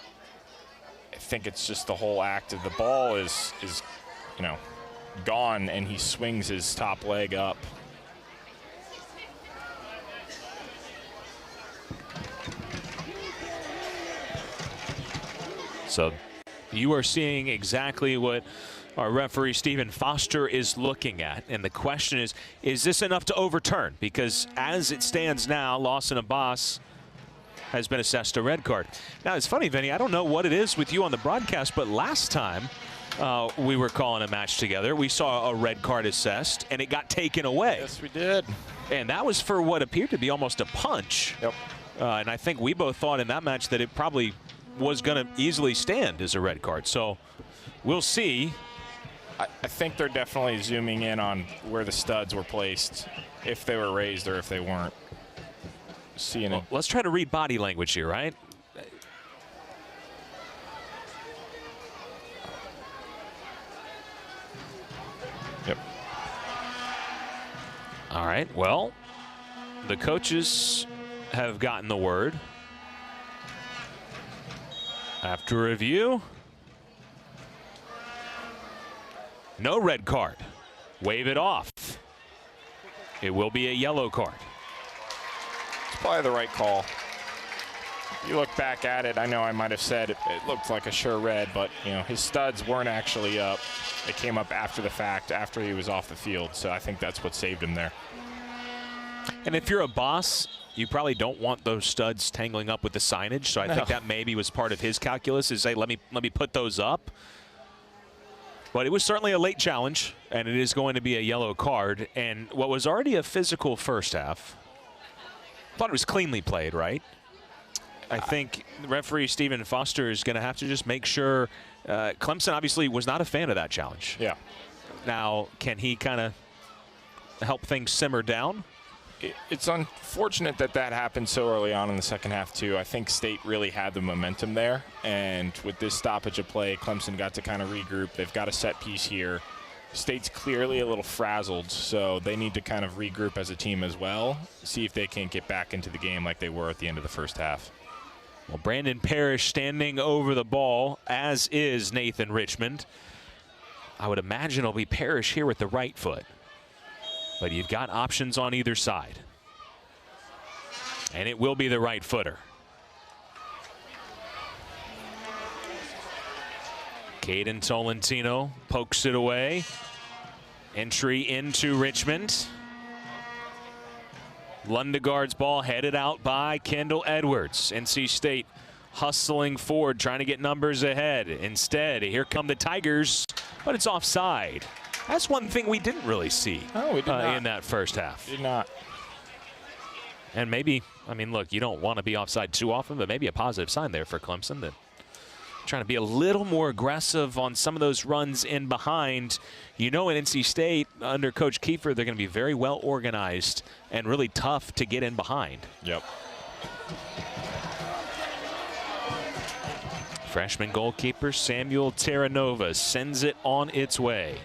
I think it's just the whole act of the ball is gone, and he swings his top leg up. So you are seeing exactly what our referee Stephen Foster is looking at, and the question is this enough to overturn? Because as it stands now, Lawson Abbas has been assessed a red card. Now it's funny, Vinny, I don't know what it is with you on the broadcast, but last time we were calling a match together, we saw a red card assessed, and it got taken away. Yes, we did. And that was for what appeared to be almost a punch. Yep. And I think we both thought in that match that it probably was going to easily stand as a red card. So we'll see. I think they're definitely zooming in on where the studs were placed, if they were raised or if they weren't. Seeing it. Let's try to read body language here, right? Yep. All right, well, the coaches have gotten the word. After review, no red card. Wave it off. It will be a yellow card. It's probably the right call. You look back at it, I know I might have said it looked like a sure red, but you know, his studs weren't actually up. They came up after the fact, after he was off the field, so I think that's what saved him there. And if you're a boss, you probably don't want those studs tangling up with the signage, so I think that maybe was part of his calculus, is, hey, let me put those up. But it was certainly a late challenge, and it is going to be a yellow card. And what was already a physical first half, I thought it was cleanly played, right? I think referee Stephen Foster is going to have to just make sure. Clemson obviously was not a fan of that challenge. Yeah. Now, can he kind of help things simmer down? It's unfortunate that that happened so early on in the second half, too. I think State really had the momentum there. And with this stoppage of play, Clemson got to kind of regroup. They've got a set piece here. State's clearly a little frazzled, so they need to kind of regroup as a team as well, see if they can get back into the game like they were at the end of the first half. Well, Brandon Parrish standing over the ball, as is Nathan Richmond. I would imagine it'll be Parrish here with the right foot. But you've got options on either side. And it will be the right footer. Caden Tolentino pokes it away. Entry into Richmond. Lundegaard's ball headed out by Kendall Edwards. NC State hustling forward, trying to get numbers ahead. Instead, here come the Tigers, but it's offside. That's one thing we didn't really see in that first half. Did not. And maybe, I mean, look, you don't want to be offside too often, but maybe a positive sign there for Clemson, that trying to be a little more aggressive on some of those runs in behind. You know, in NC State, under Coach Kiefer, they're going to be very well organized and really tough to get in behind. Yep. Freshman goalkeeper Samuel Terranova sends it on its way.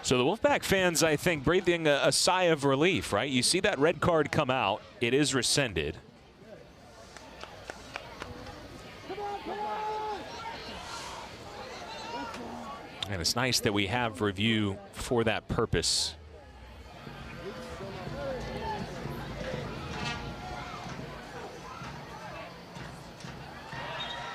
So the Wolfpack fans, I think, breathing a sigh of relief, right? You see that red card come out. It is rescinded. And it's nice that we have review for that purpose.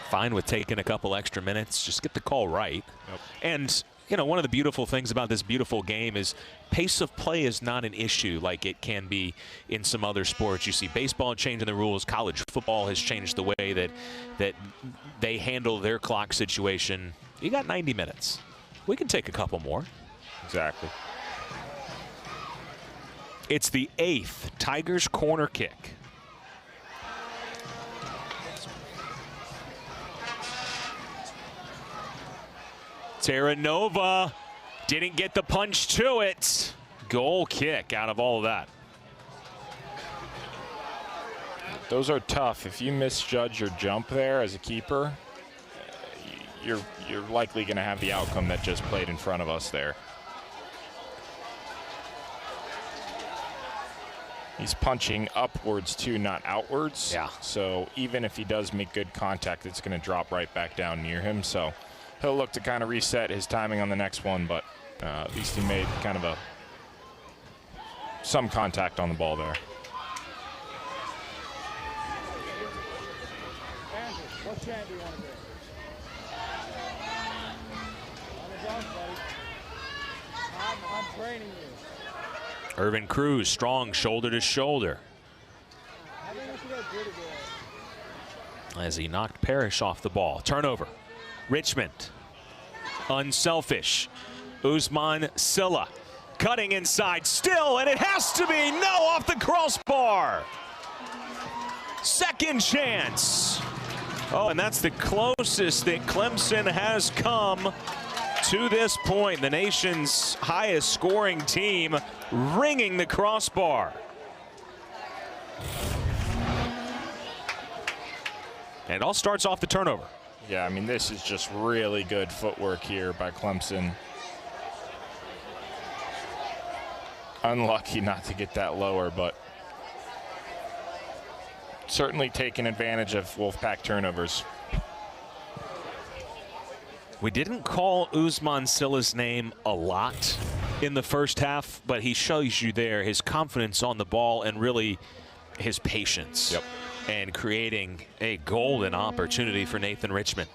Fine with taking a couple extra minutes. Just get the call right. Yep. And, you know, one of the beautiful things about this beautiful game is pace of play is not an issue like it can be in some other sports. You see baseball changing the rules. College football has changed the way that they handle their clock situation. You got 90 minutes. We can take a couple more. Exactly. It's the 8th Tigers corner kick. Terranova didn't get the punch to it. Goal kick out of all of that. Those are tough. If you misjudge your jump there as a keeper, you're likely going to have the outcome that just played in front of us there. He's punching upwards too, not outwards. Yeah. So even if he does make good contact, it's going to drop right back down near him. So he'll look to kind of reset his timing on the next one, but at least he made kind of some contact on the ball there. Andrew, what chant do you want to do? I'm training you. Irvin Cruz, strong shoulder to shoulder. As he knocked Parrish off the ball. Turnover. Richmond. Unselfish. Usman Silla. Cutting inside still, and it has to be. No, off the crossbar. Second chance. Oh, and that's the closest that Clemson has come to this point. The nation's highest scoring team ringing the crossbar. And it all starts off the turnover. Yeah, I mean, this is just really good footwork here by Clemson. unlucky not to get that lower, but certainly taking advantage of Wolfpack turnovers. We didn't call Usman Silla's name a lot in the first half, but he shows you there his confidence on the ball and really his patience. Yep. And creating a golden opportunity for Nathan Richmond.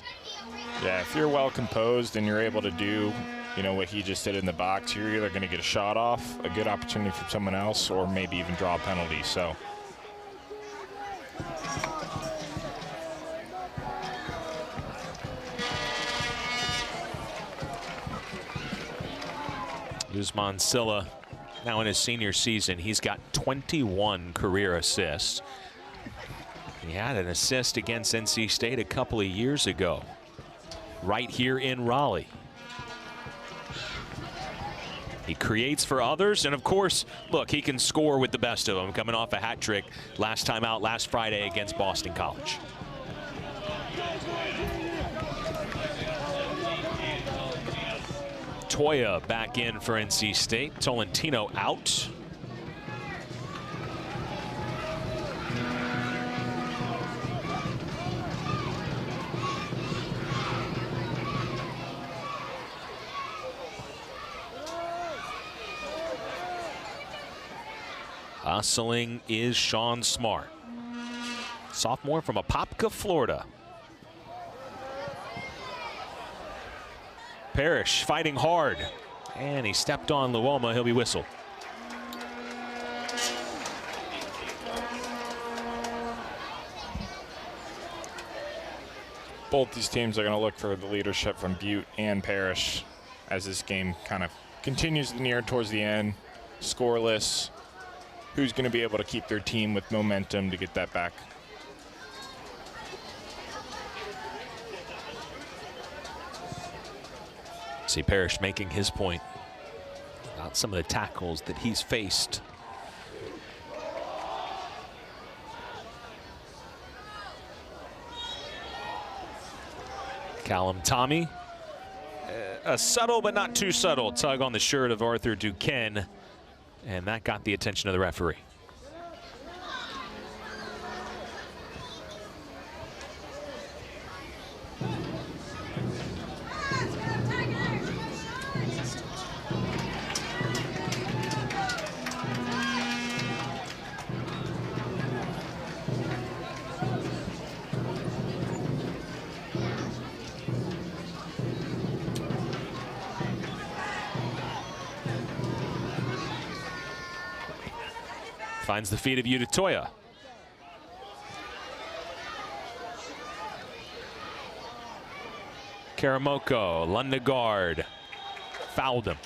Yeah, if you're well composed and you're able to do, what he just did in the box, you're either going to get a shot off, a good opportunity from someone else, or maybe even draw a penalty. So. Usman Silla, now in his senior season, he's got 21 career assists. He had an assist against NC State a couple of years ago, right here in Raleigh. He creates for others, and of course, look, he can score with the best of them, coming off a hat trick last time out last Friday against Boston College. Toya back in for NC State. Tolentino out. Hustling is Sean Smart, sophomore from Apopka, Florida. Parrish fighting hard, and he stepped on Luoma. He'll be whistled. Both these teams are going to look for the leadership from Butte and Parrish as this game kind of continues to near towards the end. Scoreless. Who's going to be able to keep their team with momentum to get that back? See Parrish making his point about some of the tackles that he's faced. Callum Tommy, a subtle but not too subtle tug on the shirt of Arthur Duquesne, and that got the attention of the referee. Finds the feet of Toya. Karamoko, Lundegard, fouled him.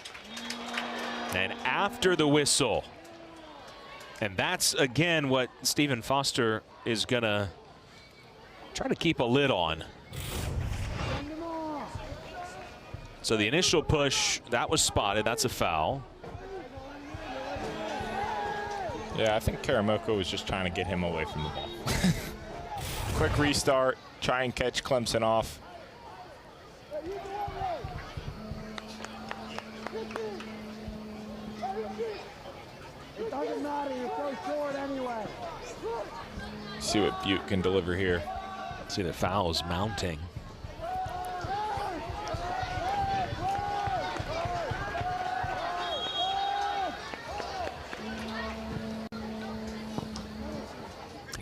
And after the whistle, and that's again what Stephen Foster is gonna try to keep a lid on. So the initial push, that was spotted, that's a foul. Yeah, I think Karamoko was just trying to get him away from the ball. Quick restart, try and catch Clemson off. It doesn't matter, you throw short anyway. See what Butte can deliver here. See the fouls mounting.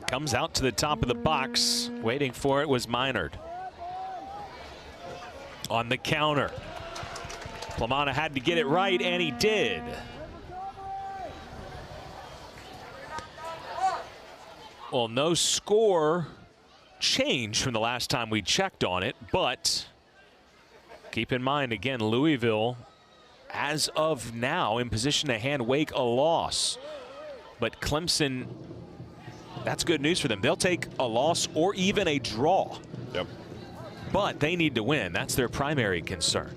Comes out to the top of the box. Waiting for it was Minard. On the counter. Plamana had to get it right, and he did. Well, no score change from the last time we checked on it, but keep in mind, again, Louisville, as of now, in position to hand Wake a loss. But Clemson, that's good news for them. They'll take a loss or even a draw. Yep. But they need to win. That's their primary concern.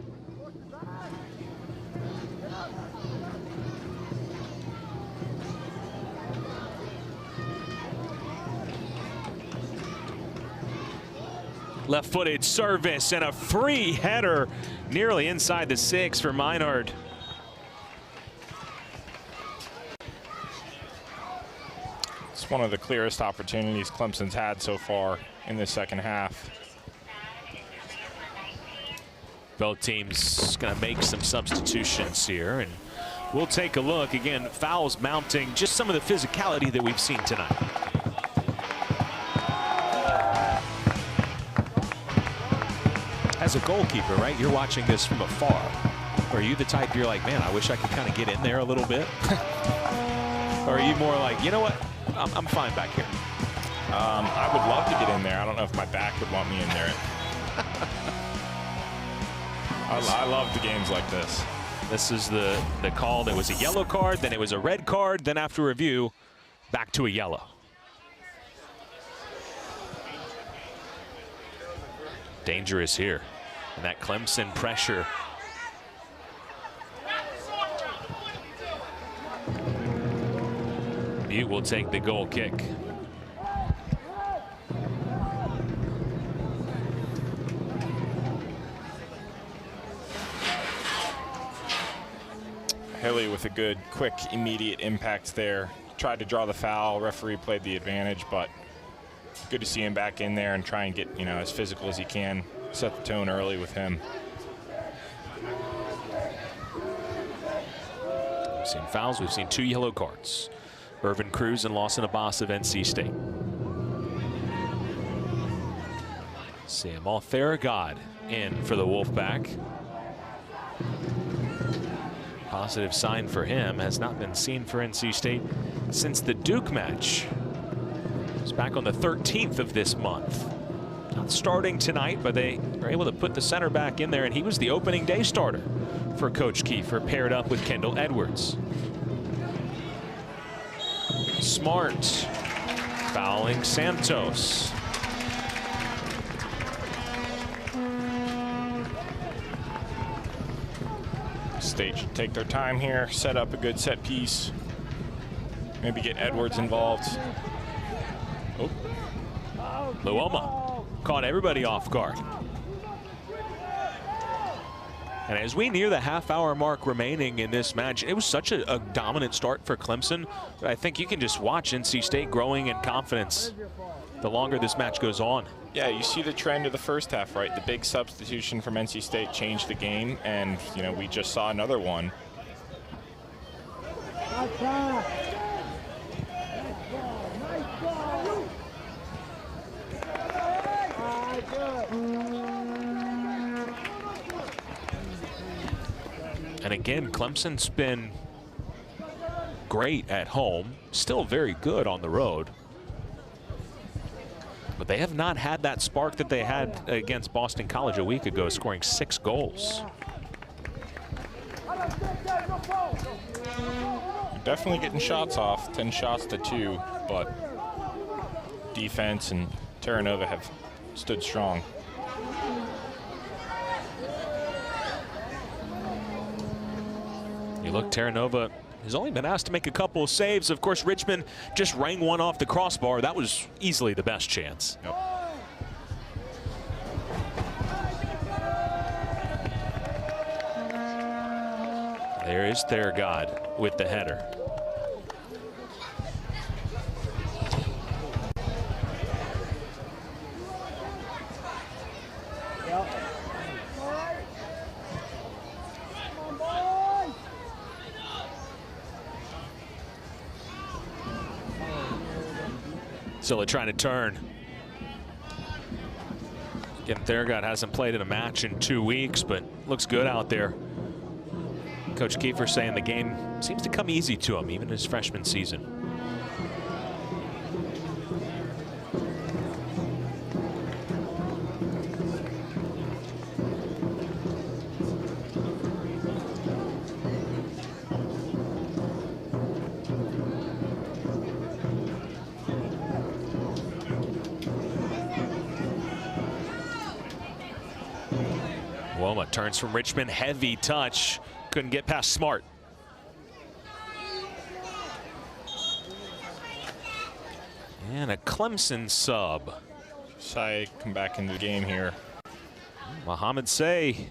Left-footed service and a free header nearly inside the 6 for Minard. It's one of the clearest opportunities Clemson's had so far in the second half. Both teams going to make some substitutions here, and we'll take a look. Again, fouls mounting, just some of the physicality that we've seen tonight. As a goalkeeper, right, you're watching this from afar. Are you the type you're like, man, I wish I could kind of get in there a little bit? Or are you more like, you know what, I'm fine back here? I would love to get in there. I don't know if my back would want me in there. I love the games like this. This is the call that was a yellow card, then it was a red card, then after review, back to a yellow. Dangerous here, and that Clemson pressure. Butte will take the goal kick. Hilly with a good, quick, immediate impact there. Tried to draw the foul. Referee played the advantage, but good to see him back in there and try and get, you know, as physical as he can. Set the tone early with him. We've seen fouls. We've seen 2 yellow cards. Irvin Cruz and Lawson Abbas of NC State. Sam Theragod in for the Wolfpack. Positive sign for him, has not been seen for NC State since the Duke match. It's back on the 13th of this month. Not starting tonight, but they were able to put the center back in there, and he was the opening day starter for Coach Kiefer, paired up with Kendall Edwards. Smart fouling Santos. State should take their time here, set up a good set piece, maybe get Edwards involved. Oh. Luoma caught everybody off guard. And as we near the half-hour mark remaining in this match, it was such a dominant start for Clemson. But I think you can just watch NC State growing in confidence the longer this match goes on. Yeah, you see the trend of the first half, right? The big substitution from NC State changed the game, and, you know, we just saw another one. And again, Clemson's been great at home, still very good on the road. But they have not had that spark that they had against Boston College a week ago, scoring 6 goals. Definitely getting shots off, 10 shots to 2, but defense and Terranova have stood strong. You look, Terranova has only been asked to make a couple of saves. Of course, Richmond just rang one off the crossbar. That was easily the best chance. Yep. There is Theragod with the header. Zilla trying to turn. Again, Theragod hasn't played in a match in 2 weeks, but looks good out there. Coach Kiefer saying the game seems to come easy to him, even his freshman season. Woma turns from Richmond, heavy touch. Couldn't get past Smart. And a Clemson sub. Sai come back into the game here. Mohamed Say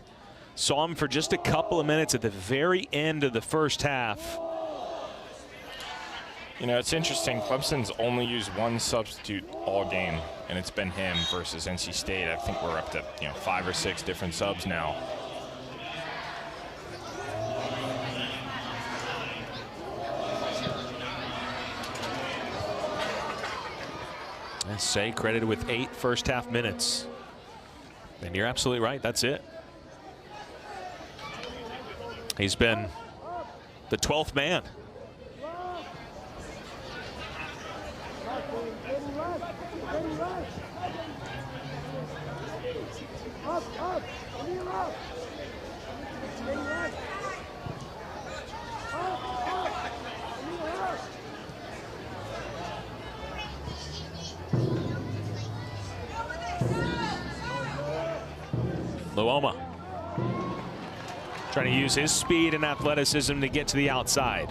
saw him for just a couple of minutes at the very end of the first half. You know, it's interesting. Clemson's only used one substitute all game, and it's been him versus NC State. I think we're up to 5 or 6 different subs now. Say credited with 8 first-half minutes. And you're absolutely right. That's it. He's been the 12th man. Luoma trying to use his speed and athleticism to get to the outside.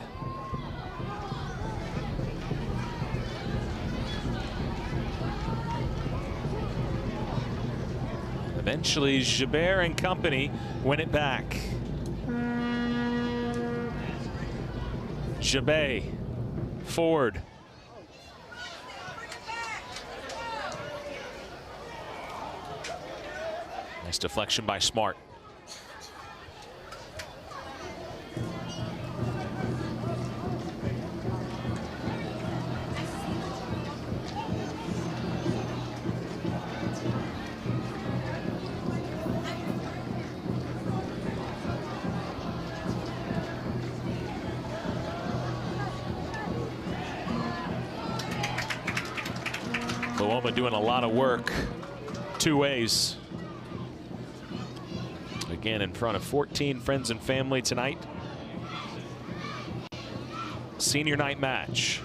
Eventually, Gibert and company win it back. Gibert, Ford. Nice deflection by Smart. Luoma doing a lot of work 2 ways. Again, in front of 14 friends and family tonight. Senior night match.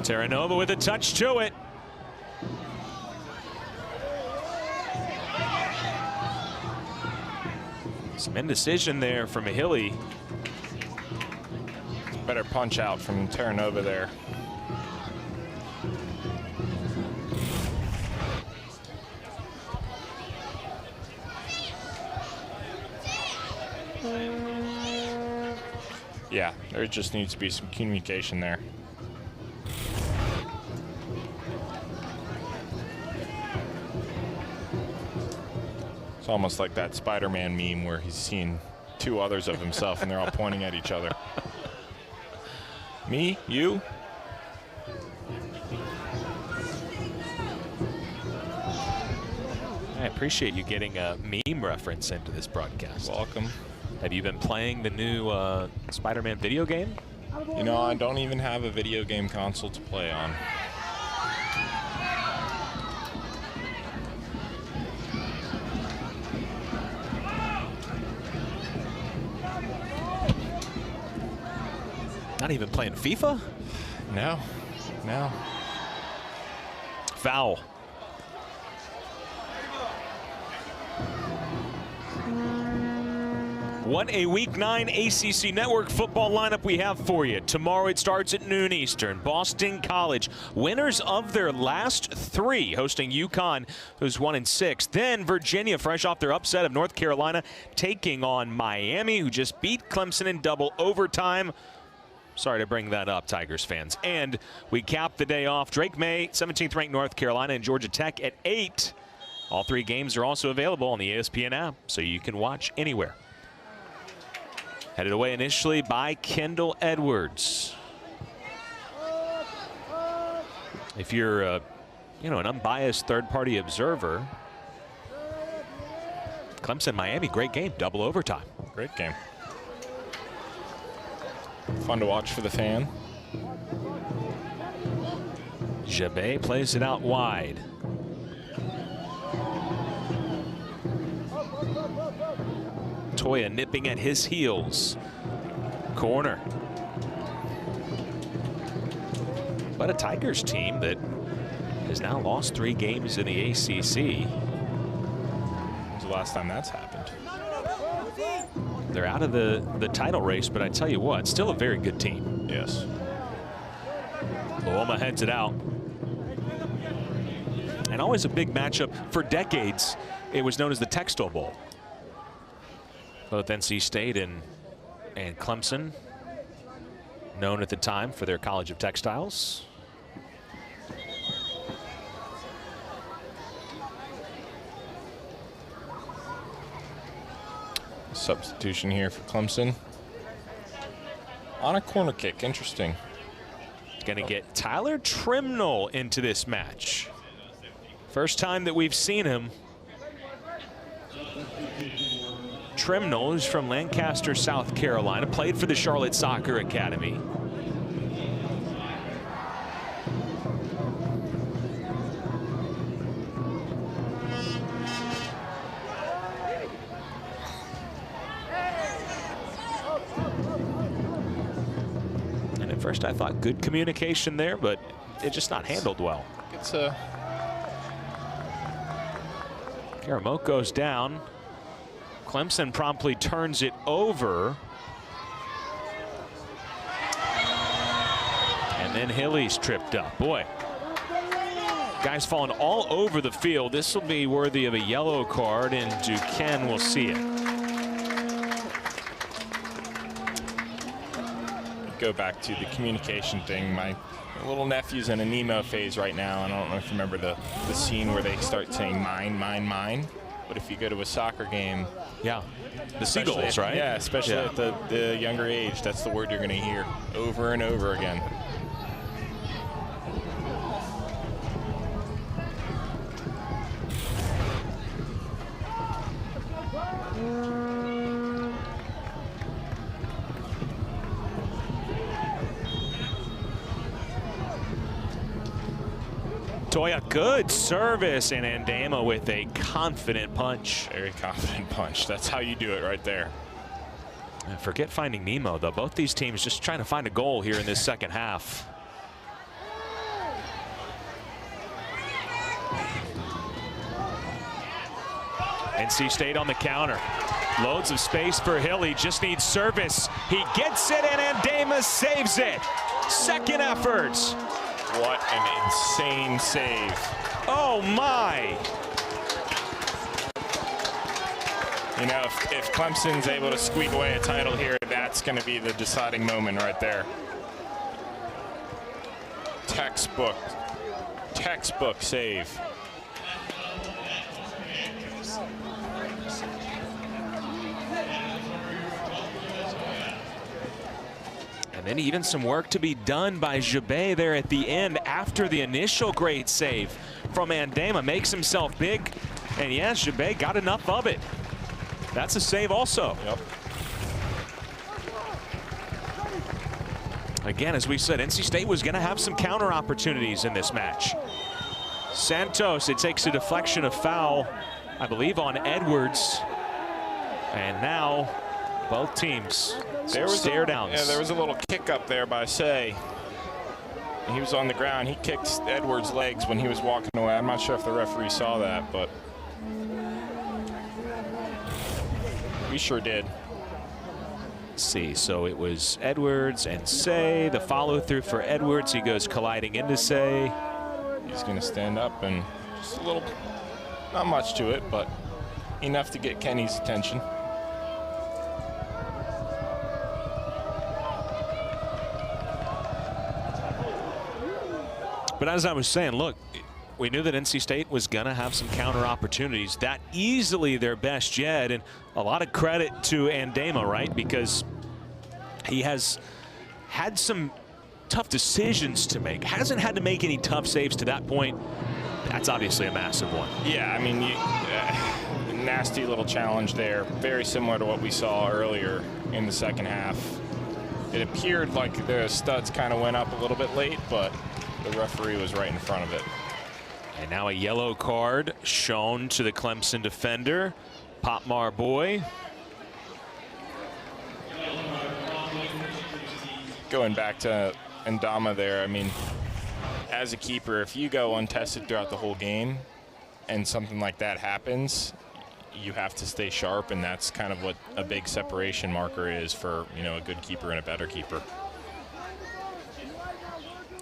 Terranova with a touch to it. Some indecision there from Hilly. Better punch out from Terranova there. Yeah, there just needs to be some communication there. It's almost like that Spider-Man meme where he's seen 2 others of himself and they're all pointing at each other. Me? You? I appreciate you getting a meme reference into this broadcast. Welcome. Have you been playing the new Spider-Man video game? You know, I don't even have a video game console to play on. Not even playing FIFA? No, no. Foul. What a Week 9 ACC Network football lineup we have for you. Tomorrow it starts at noon Eastern. Boston College, winners of their last 3, hosting UConn, who's 1-6. Then Virginia, fresh off their upset of North Carolina, taking on Miami, who just beat Clemson in double overtime. Sorry to bring that up, Tigers fans. And we cap the day off. Drake May, 17th ranked North Carolina, and Georgia Tech at 8. All 3 games are also available on the ESPN app, so you can watch anywhere. Headed away initially by Kendall Edwards. If you're an unbiased third-party observer, Clemson, Miami, great game, double overtime. Great game. Fun to watch for the fan. Gibert plays it out wide. Toya nipping at his heels. Corner. But a Tigers team that has now lost 3 games in the ACC. When's the last time that's happened? They're out of the title race, but I tell you what, still a very good team. Yes. Oklahoma heads it out. And always a big matchup. For decades, it was known as the Textile Bowl. Both NC State and Clemson, known at the time for their College of Textiles. Substitution here for Clemson. On a corner kick, interesting. Going to get Tyler Trimnell into this match. First time that we've seen him. Trimnell is from Lancaster, South Carolina, played for the Charlotte Soccer Academy. And at first I thought good communication there, but it's just not handled well. It's a Karamoko's down. Clemson promptly turns it over. And then Hilly's tripped up. Boy, guys falling all over the field. This will be worthy of a yellow card, and Duquesne will see it. Go back to the communication thing. My little nephew's in a Nemo phase right now, and I don't know if you remember the scene where they start saying mine, mine, mine. But if you go to a soccer game, yeah, the Seagulls, right? Yeah, especially at the younger age, that's the word you're going to hear over and over again. Toya, good service, and Andama with a confident punch. Very confident punch. That's how you do it right there. Forget finding Nemo, though. Both these teams just trying to find a goal here in this second half. NC State on the counter. Loads of space for Hilly. Just needs service. He gets it, and Andama saves it. Second effort. What an insane save. Oh, my. You know, if Clemson's able to squeak away a title here, that's going to be the deciding moment right there. Textbook save. And then even some work to be done by Jabé there at the end after the initial great save from Andama. Makes himself big. And yes, Jabé got enough of it. That's a save also. Yep. Again, as we said, NC State was going to have some counter opportunities in this match. Santos, it takes a deflection of foul, I believe, on Edwards. And now both teams stare downs. Yeah, there was a little kick up there by Say. He was on the ground. He kicked Edwards' legs when he was walking away. I'm not sure if the referee saw that, but we sure did. Let's see, so it was Edwards and Say. The follow through for Edwards. He goes colliding into Say. He's going to stand up and just a little, not much to it, but enough to get Kenny's attention. But as I was saying, look, we knew that NC State was going to have some counter opportunities. That easily their best yet, and a lot of credit to Andama, right? Because he has had some tough decisions to make. Hasn't had to make any tough saves to that point. That's obviously a massive one. Yeah, I mean, nasty little challenge there. Very similar to what we saw earlier in the second half. It appeared like the studs kind of went up a little bit late, but the referee was right in front of it. And now a yellow card shown to the Clemson defender, Popmar Boy. Going back to Andama there, I mean, as a keeper, if you go untested throughout the whole game and something like that happens, you have to stay sharp, and that's kind of what a big separation marker is for, you know, a good keeper and a better keeper.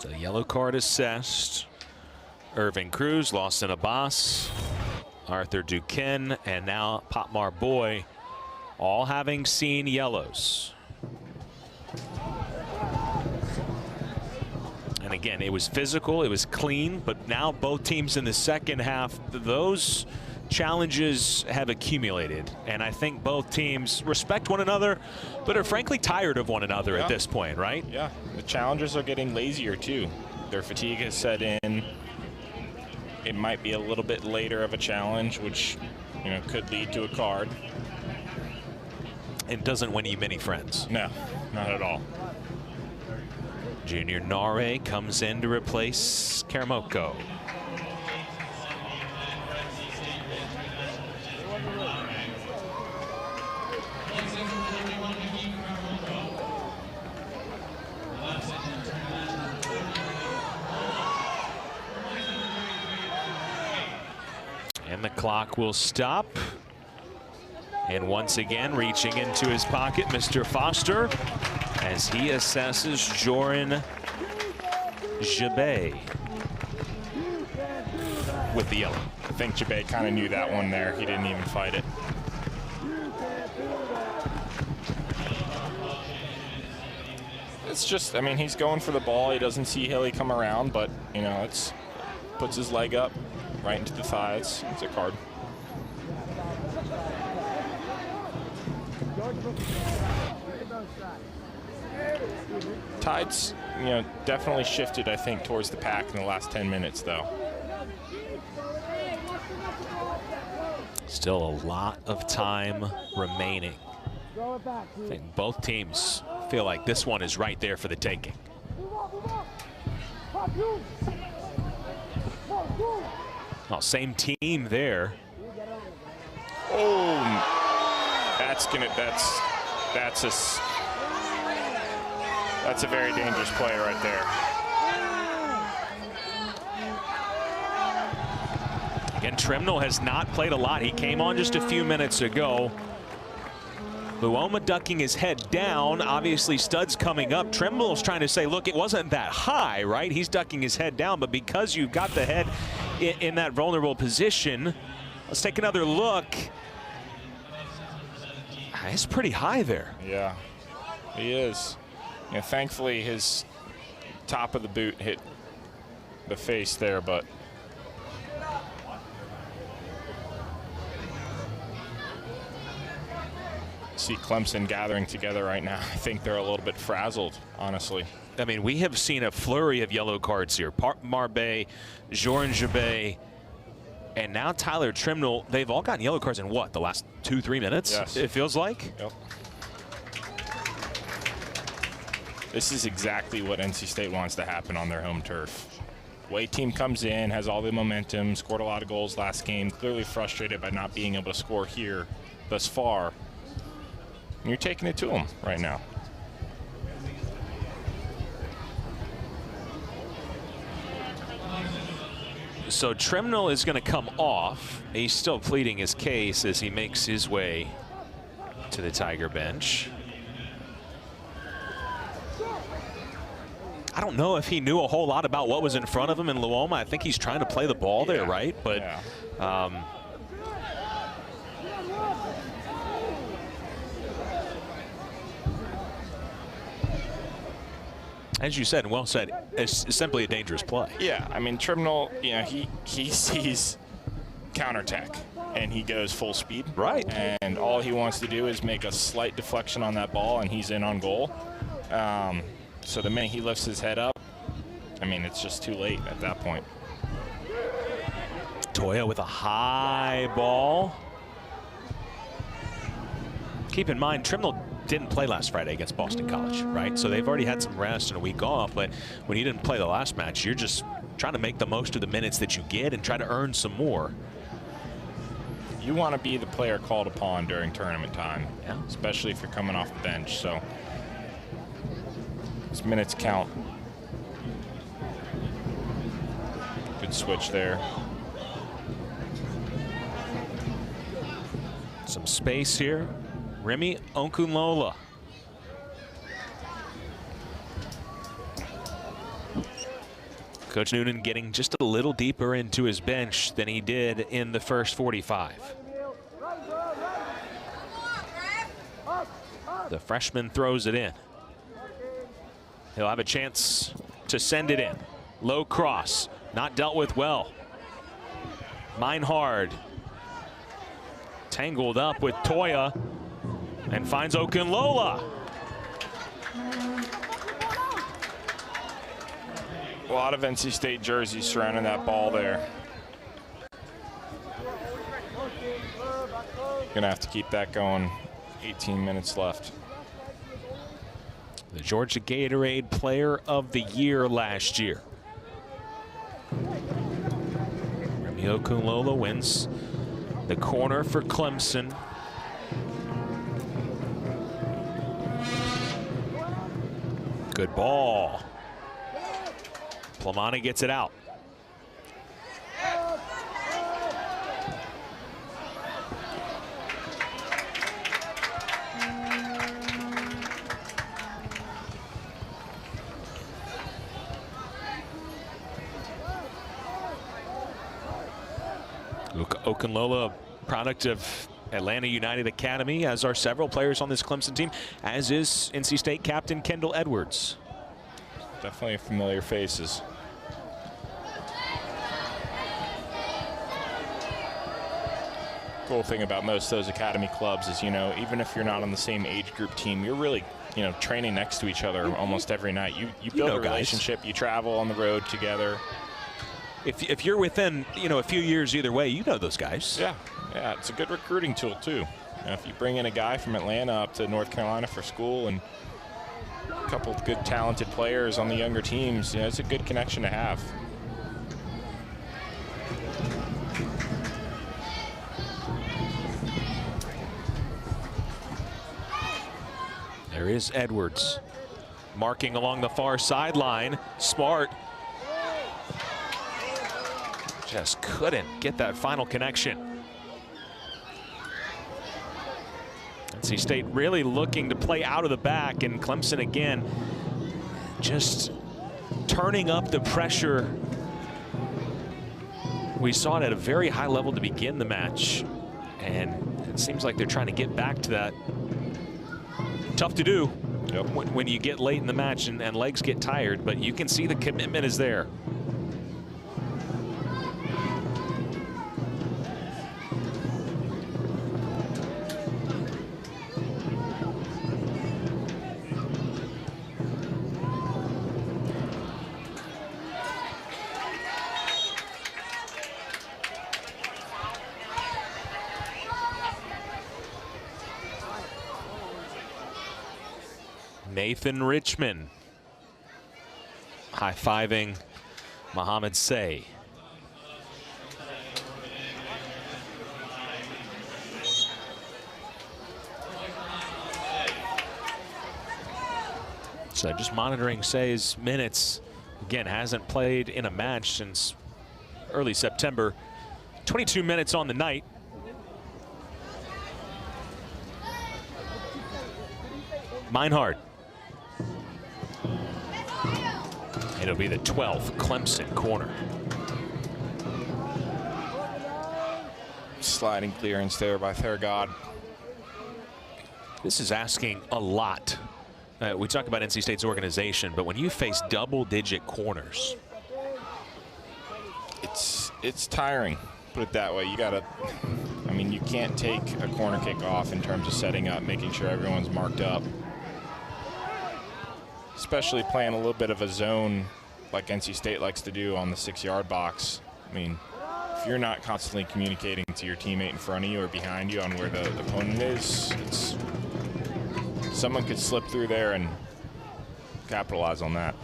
The yellow card assessed. Irving Cruz, Lawson Abbas, Arthur Duquesne, and now Potmar Boy, all having seen yellows. And again, it was physical, it was clean, but now both teams in the second half, those challenges have accumulated. And I think both teams respect one another, but are frankly tired of one another at this point, right? Yeah, the challengers are getting lazier too. Their fatigue has set in. It might be a little bit later of a challenge, which, you know, could lead to a card. It doesn't win you many friends. No, not at all. Junior Nare comes in to replace Karamoko. And the clock will stop. And once again, reaching into his pocket, Mr. Foster, as he assesses Joran Jabay with the yellow. I think Jabay kind of knew that one there. He didn't even fight it. It's just, I mean, he's going for the ball. He doesn't see Hilly come around, but, you know, it's puts his leg up right into the thigh. It's a card. Tide's, you know, definitely shifted, I think, towards the pack in the last 10 minutes, though. Still a lot of time remaining. I think both teams feel like this one is right there for the taking. Well, same team there. Oh, that's a very dangerous play right there. Again, Trimnell has not played a lot. He came on just a few minutes ago. Luoma ducking his head down. Obviously, Stud's coming up. Trimnell's trying to say, look, it wasn't that high, right? He's ducking his head down, but because you've got the head in that vulnerable position, let's take another look. It's pretty high there. Yeah, he is. Yeah, thankfully, his top of the boot hit the face there, but see Clemson gathering together right now. I think they're a little bit frazzled, honestly. I mean, we have seen a flurry of yellow cards here. Marbe, Joran Jabay, and now Tyler Trimnell. They've all gotten yellow cards in what, the last 2-3 minutes? Yes. It feels like. Yep. This is exactly what NC State wants to happen on their home turf. Away team comes in, has all the momentum, scored a lot of goals last game, clearly frustrated by not being able to score here thus far. And you're taking it to them right now. So Trimnell is going to come off. He's still pleading his case as he makes his way to the Tiger bench. I don't know if he knew a whole lot about what was in front of him in Luoma. I think he's trying to play the ball there, right? But as you said, and well said, it's simply a dangerous play. Yeah, I mean, Trimnell, you know, he sees counterattack and he goes full speed. Right. And all he wants to do is make a slight deflection on that ball and he's in on goal. So the minute he lifts his head up, I mean, it's just too late at that point. Toya with a high ball. Keep in mind, Trimnell didn't play last Friday against Boston College, right? So they've already had some rest and a week off, but when you didn't play the last match, you're just trying to make the most of the minutes that you get and try to earn some more. You want to be the player called upon during tournament time, especially if you're coming off the bench. So these minutes count. Good switch there. Some space here. Remy Okunlola. Coach Noonan getting just a little deeper into his bench than he did in the first 45. The freshman throws it in. He'll have a chance to send it in. Low cross, not dealt with well. Meinhard tangled up with Toya and finds Okunlola. A lot of NC State jerseys surrounding that ball there. Gonna have to keep that going. 18 minutes left. The Georgia Gatorade Player of the Year last year. Remy Okunlola wins the corner for Clemson. Good ball. Plamani gets it out. Okunlola, product of Atlanta United Academy, as are several players on this Clemson team, as is NC State captain Kendall Edwards. Definitely familiar faces. Cool thing about most of those academy clubs is, you know, even if you're not on the same age group team, you're really, you know, training next to each other almost every night. You build a relationship, you travel on the road together. If you're within, you know, a few years either way, you know those guys. Yeah, it's a good recruiting tool too. You know, if you bring in a guy from Atlanta up to North Carolina for school and a couple of good talented players on the younger teams, you know, it's a good connection to have. There is Edwards marking along the far sideline. Smart just couldn't get that final connection. NC State really looking to play out of the back, and Clemson again just turning up the pressure. We saw it at a very high level to begin the match, and it seems like they're trying to get back to that. Tough to do when you get late in the match and legs get tired, but you can see the commitment is there. Nathan Richmond high-fiving Mohamed Say. So just monitoring Say's minutes. Again, hasn't played in a match since early September. 22 minutes on the night. Meinhard. It'll be the 12th Clemson corner. Sliding clearance there by Thurgod. This is asking a lot. We talk about NC State's organization, but when you face double-digit corners, it's tiring. Put it that way. You gotta. I mean, you can't take a corner kick off in terms of setting up, making sure everyone's marked up. Especially playing a little bit of a zone like NC State likes to do on the 6-yard box. I mean, if you're not constantly communicating to your teammate in front of you or behind you on where the opponent is, someone could slip through there and capitalize on that.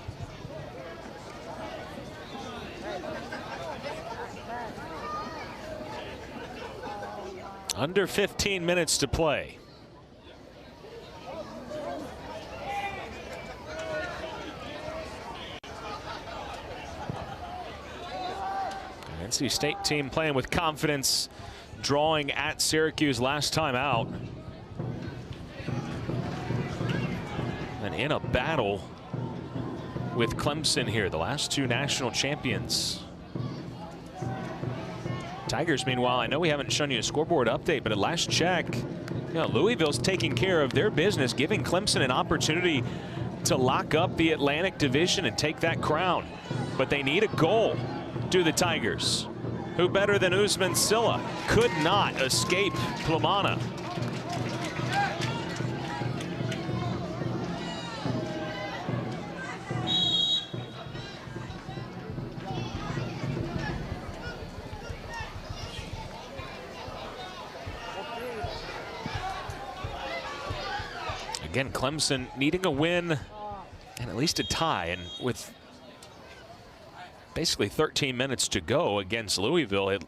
Under 15 minutes to play. NC State team playing with confidence, drawing at Syracuse last time out. And in a battle with Clemson here, the last two national champions. Tigers, meanwhile, I know we haven't shown you a scoreboard update, but at last check, Louisville's taking care of their business, giving Clemson an opportunity to lock up the Atlantic Division and take that crown. But they need a goal, do the Tigers. Who better than Usman Silla? Could not escape Plumana. Again, Clemson needing a win and at least a tie, and with basically 13 minutes to go against Louisville, it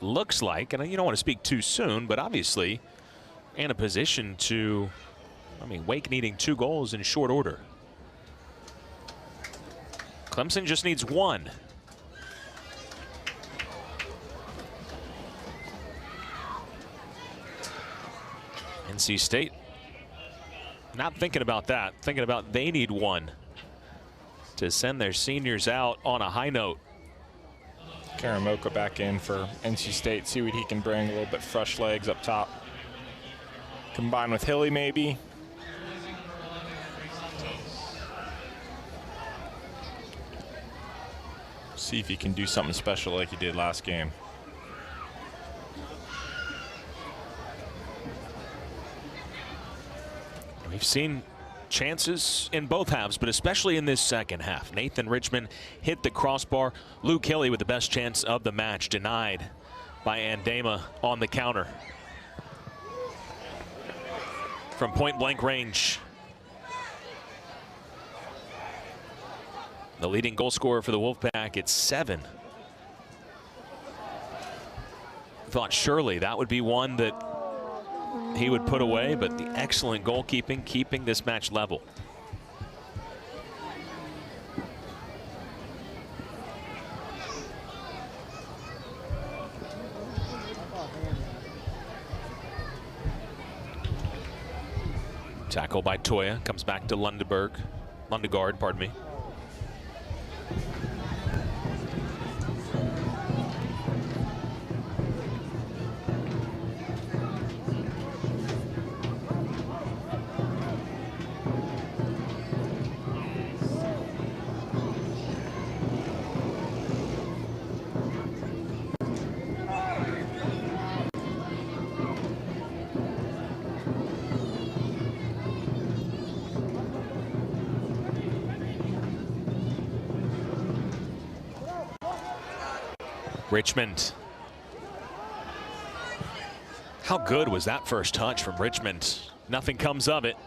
looks like, and you don't want to speak too soon, but obviously in a position to, Wake needing 2 goals in short order. Clemson just needs 1. NC State not thinking about that, thinking about they need 1 to send their seniors out on a high note. Karamoka back in for NC State, see what he can bring, a little bit fresh legs up top. Combined with Hilly maybe. See if he can do something special like he did last game. We've seen chances in both halves, but especially in this second half. Nathan Richmond hit the crossbar. Luke Hilly with the best chance of the match, denied by Andema on the counter. From point blank range. The leading goal scorer for the Wolfpack, it's 7. Thought surely that would be one that he would put away, but the excellent goalkeeping keeping this match level. Tackle by Toya, comes back to Lundegaard, pardon me. Richmond. How good was that first touch from Richmond? Nothing comes of it.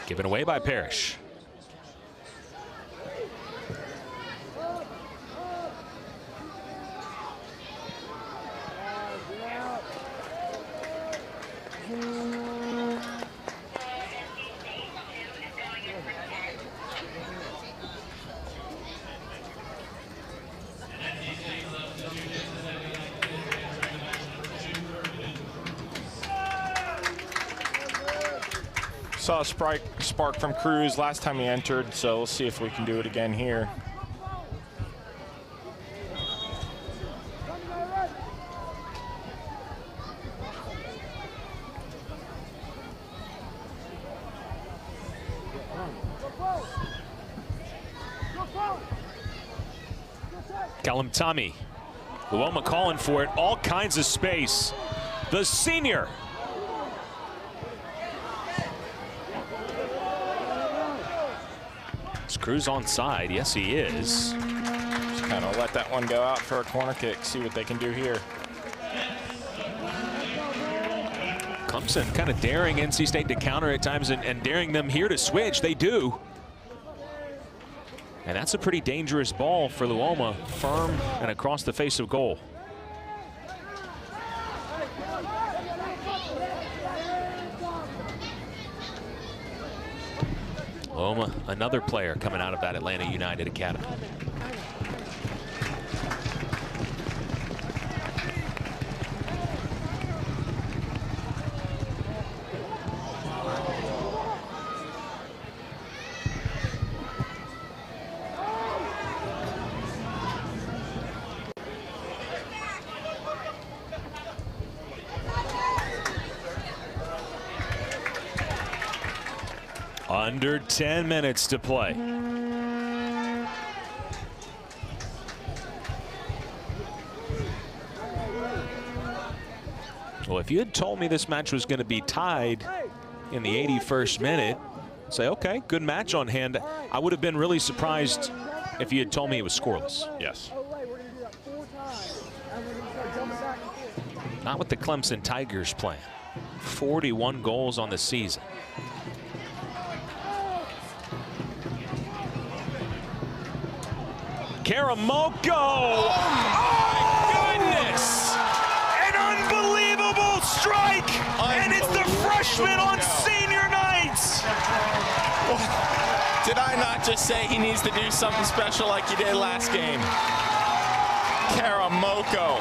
Given away by Parrish. Saw a spark from Cruz last time he entered, so we'll see if we can do it again here. Callum Tommy. Luoma calling for it. All kinds of space. The senior. Is Cruz onside? Yes, he is. Just kind of let that one go out for a corner kick. See what they can do here. Clemson kind of daring NC State to counter at times and daring them here to switch. They do. And that's a pretty dangerous ball for Luoma. Firm and across the face of goal. Loma, another player coming out of that Atlanta United Academy. Under 10 minutes to play. Well, if you had told me this match was going to be tied in the 81st minute, say, okay, good match on hand. I would have been really surprised if you had told me it was scoreless. Yes. Not with the Clemson Tigers plan. 41 goals on the season. Karamoko! Oh my goodness! An unbelievable strike! And it's the freshman on senior night! Did I not just say he needs to do something special like he did last game? Karamoko.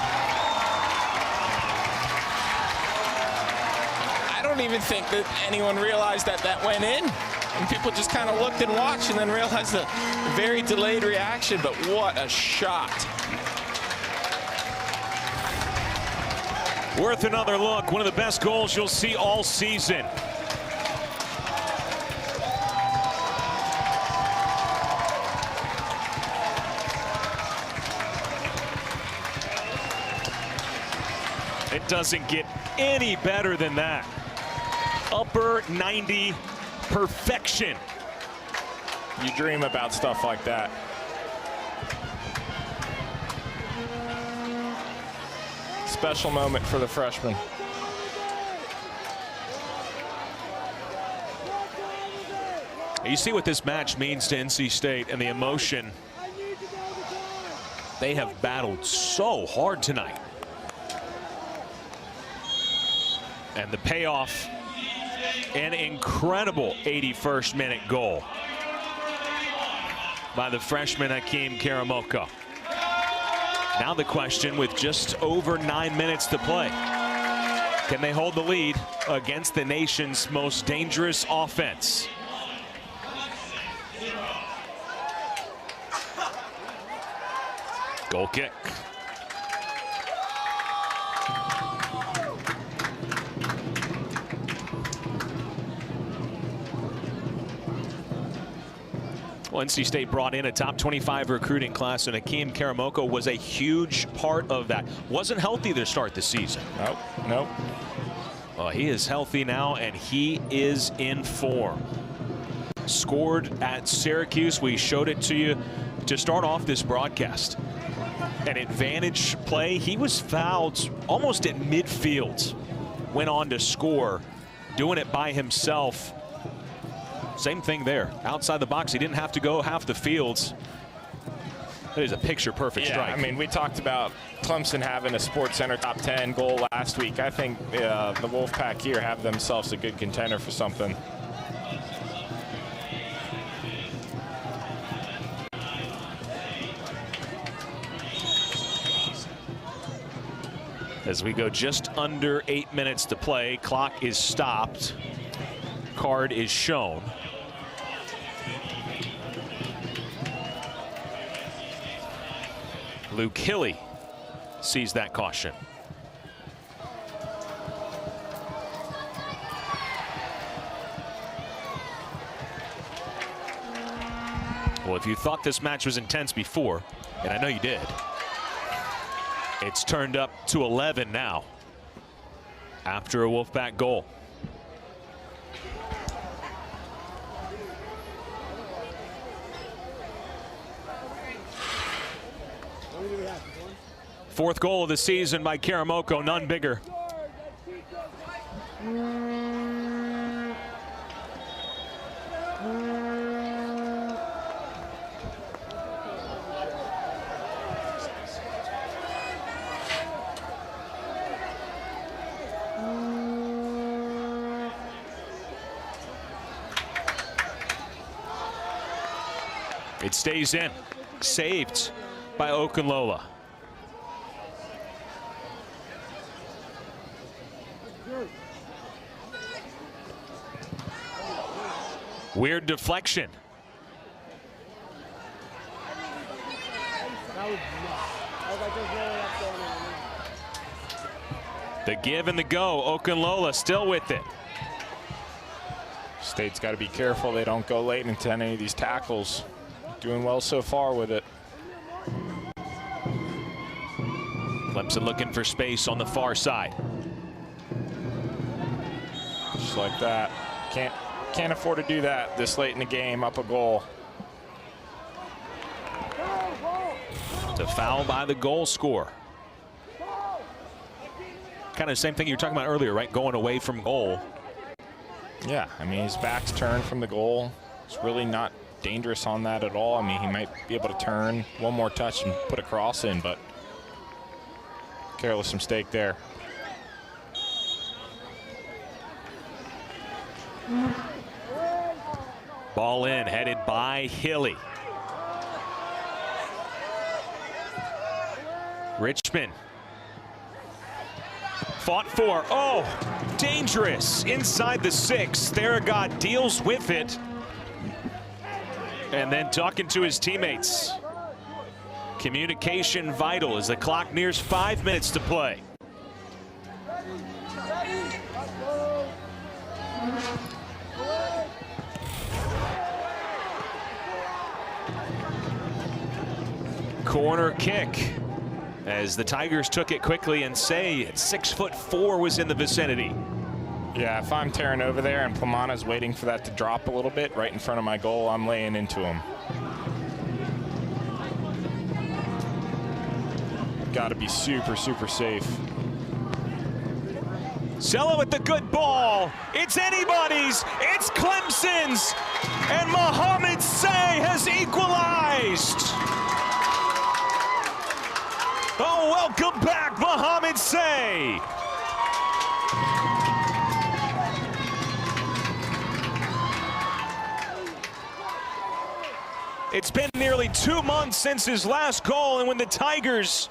I don't even think that anyone realized that that went in. And people just kind of looked and watched and then realized the very delayed reaction, but what a shot. Worth another look. One of the best goals you'll see all season. It doesn't get any better than that. Upper 90 perfection. You dream about stuff like that. Special moment for the freshman. You see what this match means to NC State and the emotion. They have battled so hard tonight. And the payoff, an incredible 81st minute goal by the freshman Hakeem Karamoko. Now the question, with just over 9 minutes to play, can they hold the lead against the nation's most dangerous offense? Goal kick. Well, NC State brought in a top 25 recruiting class, and Hakeem Karamoko was a huge part of that. Wasn't healthy to start the season. Nope. Well, he is healthy now, and he is in form. Scored at Syracuse. We showed it to you to start off this broadcast. An advantage play. He was fouled almost at midfield. Went on to score, doing it by himself. Same thing there. Outside the box, he didn't have to go half the fields. That is a picture-perfect strike. I mean, we talked about Clemson having a Sports Center top 10 goal last week. I think the Wolfpack here have themselves a good contender for something. As we go just under 8 minutes to play, clock is stopped. Card is shown. Luke Hilly sees that caution. Well, if you thought this match was intense before, and I know you did, it's turned up to 11 now after a Wolfpack goal. Fourth goal of the season by Karamoko, none bigger. It stays in. Saved by Okunlola. Weird deflection. The give and the go. Okunlola still with it. State's got to be careful they don't go late into any of these tackles. Doing well so far with it. Clemson looking for space on the far side. Just like that. Can't afford to do that this late in the game, up a goal. It's a foul by the goal scorer. Kind of the same thing you were talking about earlier, right? Going away from goal. Yeah, I mean, his back's turned from the goal. It's really not dangerous on that at all. I mean, he might be able to turn one more touch and put a cross in, but careless mistake there. Ball in, headed by Hilly. Richmond. Fought for. Oh, dangerous. Inside the 6. Theragot deals with it. And then talking to his teammates. Communication vital as the clock nears 5 minutes to play. Corner kick as the Tigers took it quickly, and say 6'4" was in the vicinity. Yeah, if I'm tearing over there and Plamana's waiting for that to drop a little bit right in front of my goal, I'm laying into him. Got to be super, super safe. Cello with the good ball. It's anybody's. It's Clemson's. And Mohamed Say has equalized. Oh, welcome back, Mohamed Say. It's been nearly 2 months since his last goal, and when the Tigers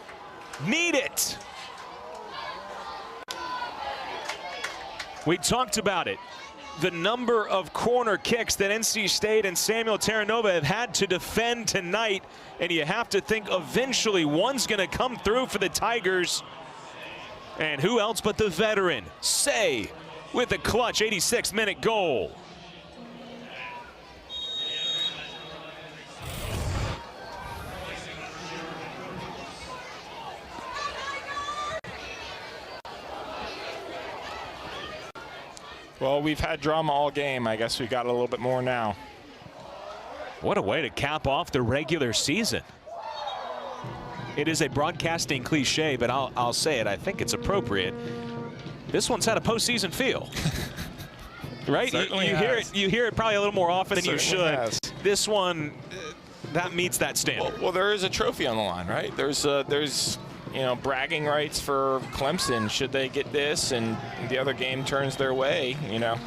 need it. We talked about it. The number of corner kicks that NC State and Samuel Terranova have had to defend tonight, and you have to think eventually one's going to come through for the Tigers. And who else but the veteran, Say, with a clutch 86-minute goal. Well, we've had drama all game. I guess we got a little bit more now. What a way to cap off the regular season. It is a broadcasting cliche, but I'll say it. I think it's appropriate. This one's had a postseason feel. Right? You hear it probably a little more often than you should. This one, that meets that standard. Well, there is a trophy on the line, right? There's you know, bragging rights for Clemson should they get this and the other game turns their way, you know.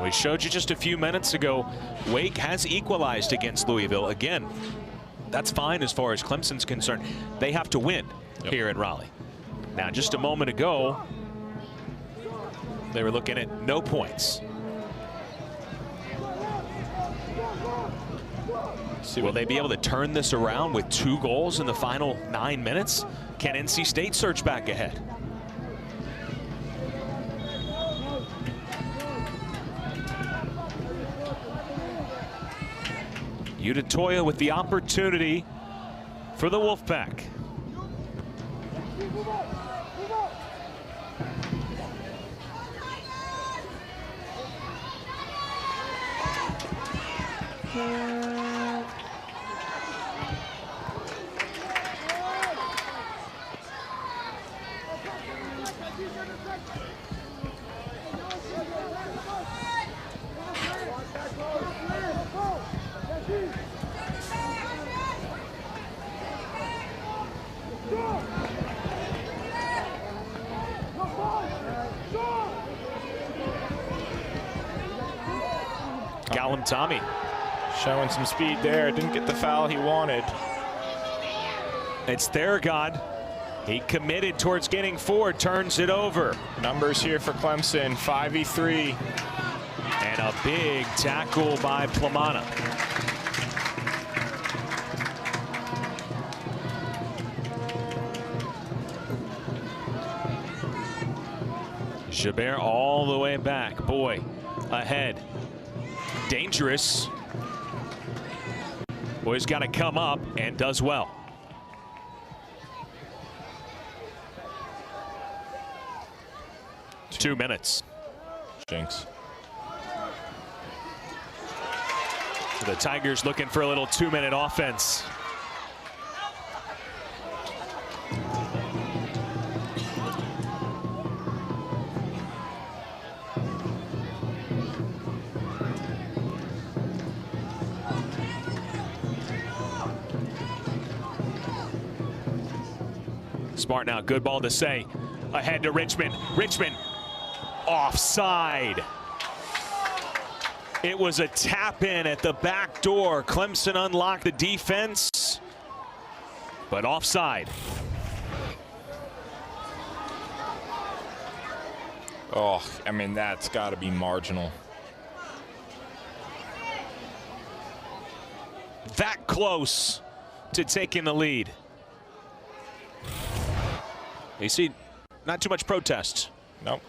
We showed you just a few minutes ago, Wake has equalized against Louisville. Again, that's fine as far as Clemson's concerned. They have to win here in Raleigh. Now, just a moment ago, they were looking at no points. Will they be able to turn this around with 2 goals in the final 9 minutes? Can NC State surge back ahead? Udatoya with the opportunity for the Wolfpack. Callum Tommy. Showing some speed there. Didn't get the foul he wanted. It's Theragon. He committed towards getting 4, turns it over. Numbers here for Clemson, 5v3. And a big tackle by Plamana. Jabert all the way back. Boy, ahead. Dangerous. Boy's got to come up and does well. Two minutes. Jinx. So the Tigers looking for a little 2-minute offense. Smart now, good ball to say. Ahead to Richmond. Richmond offside. It was a tap in at the back door. Clemson unlocked the defense, but offside. Oh, I mean, that's got to be marginal. That close to taking the lead. You see, not too much protest. Nope.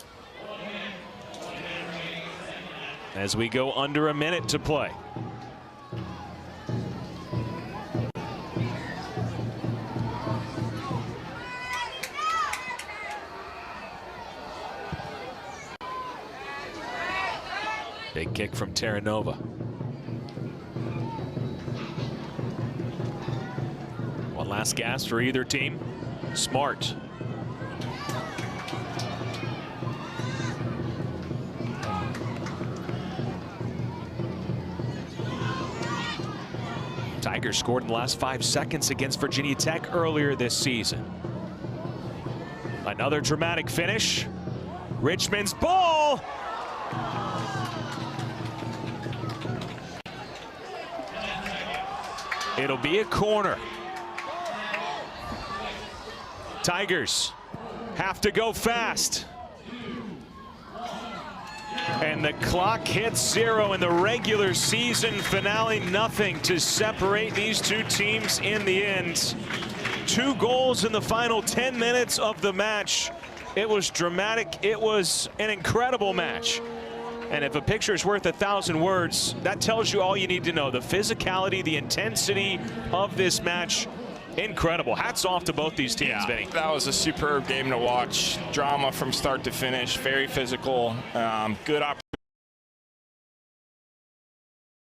As we go under a minute to play. Big kick from Terranova. One last gasp for either team. Smart. Tigers scored in the last 5 seconds against Virginia Tech earlier this season. Another dramatic finish. Richmond's ball. It'll be a corner. Tigers have to go fast. And the clock hits 0 in the regular season finale. Nothing to separate these two teams in the end. 2 goals in the final 10 minutes of the match. It was dramatic. It was an incredible match. And if a picture is worth 1,000 words, that tells you all you need to know. The physicality, the intensity of this match, incredible. Hats off to both these teams, Vinny. That was a superb game to watch. Drama from start to finish, very physical. Good opportunity.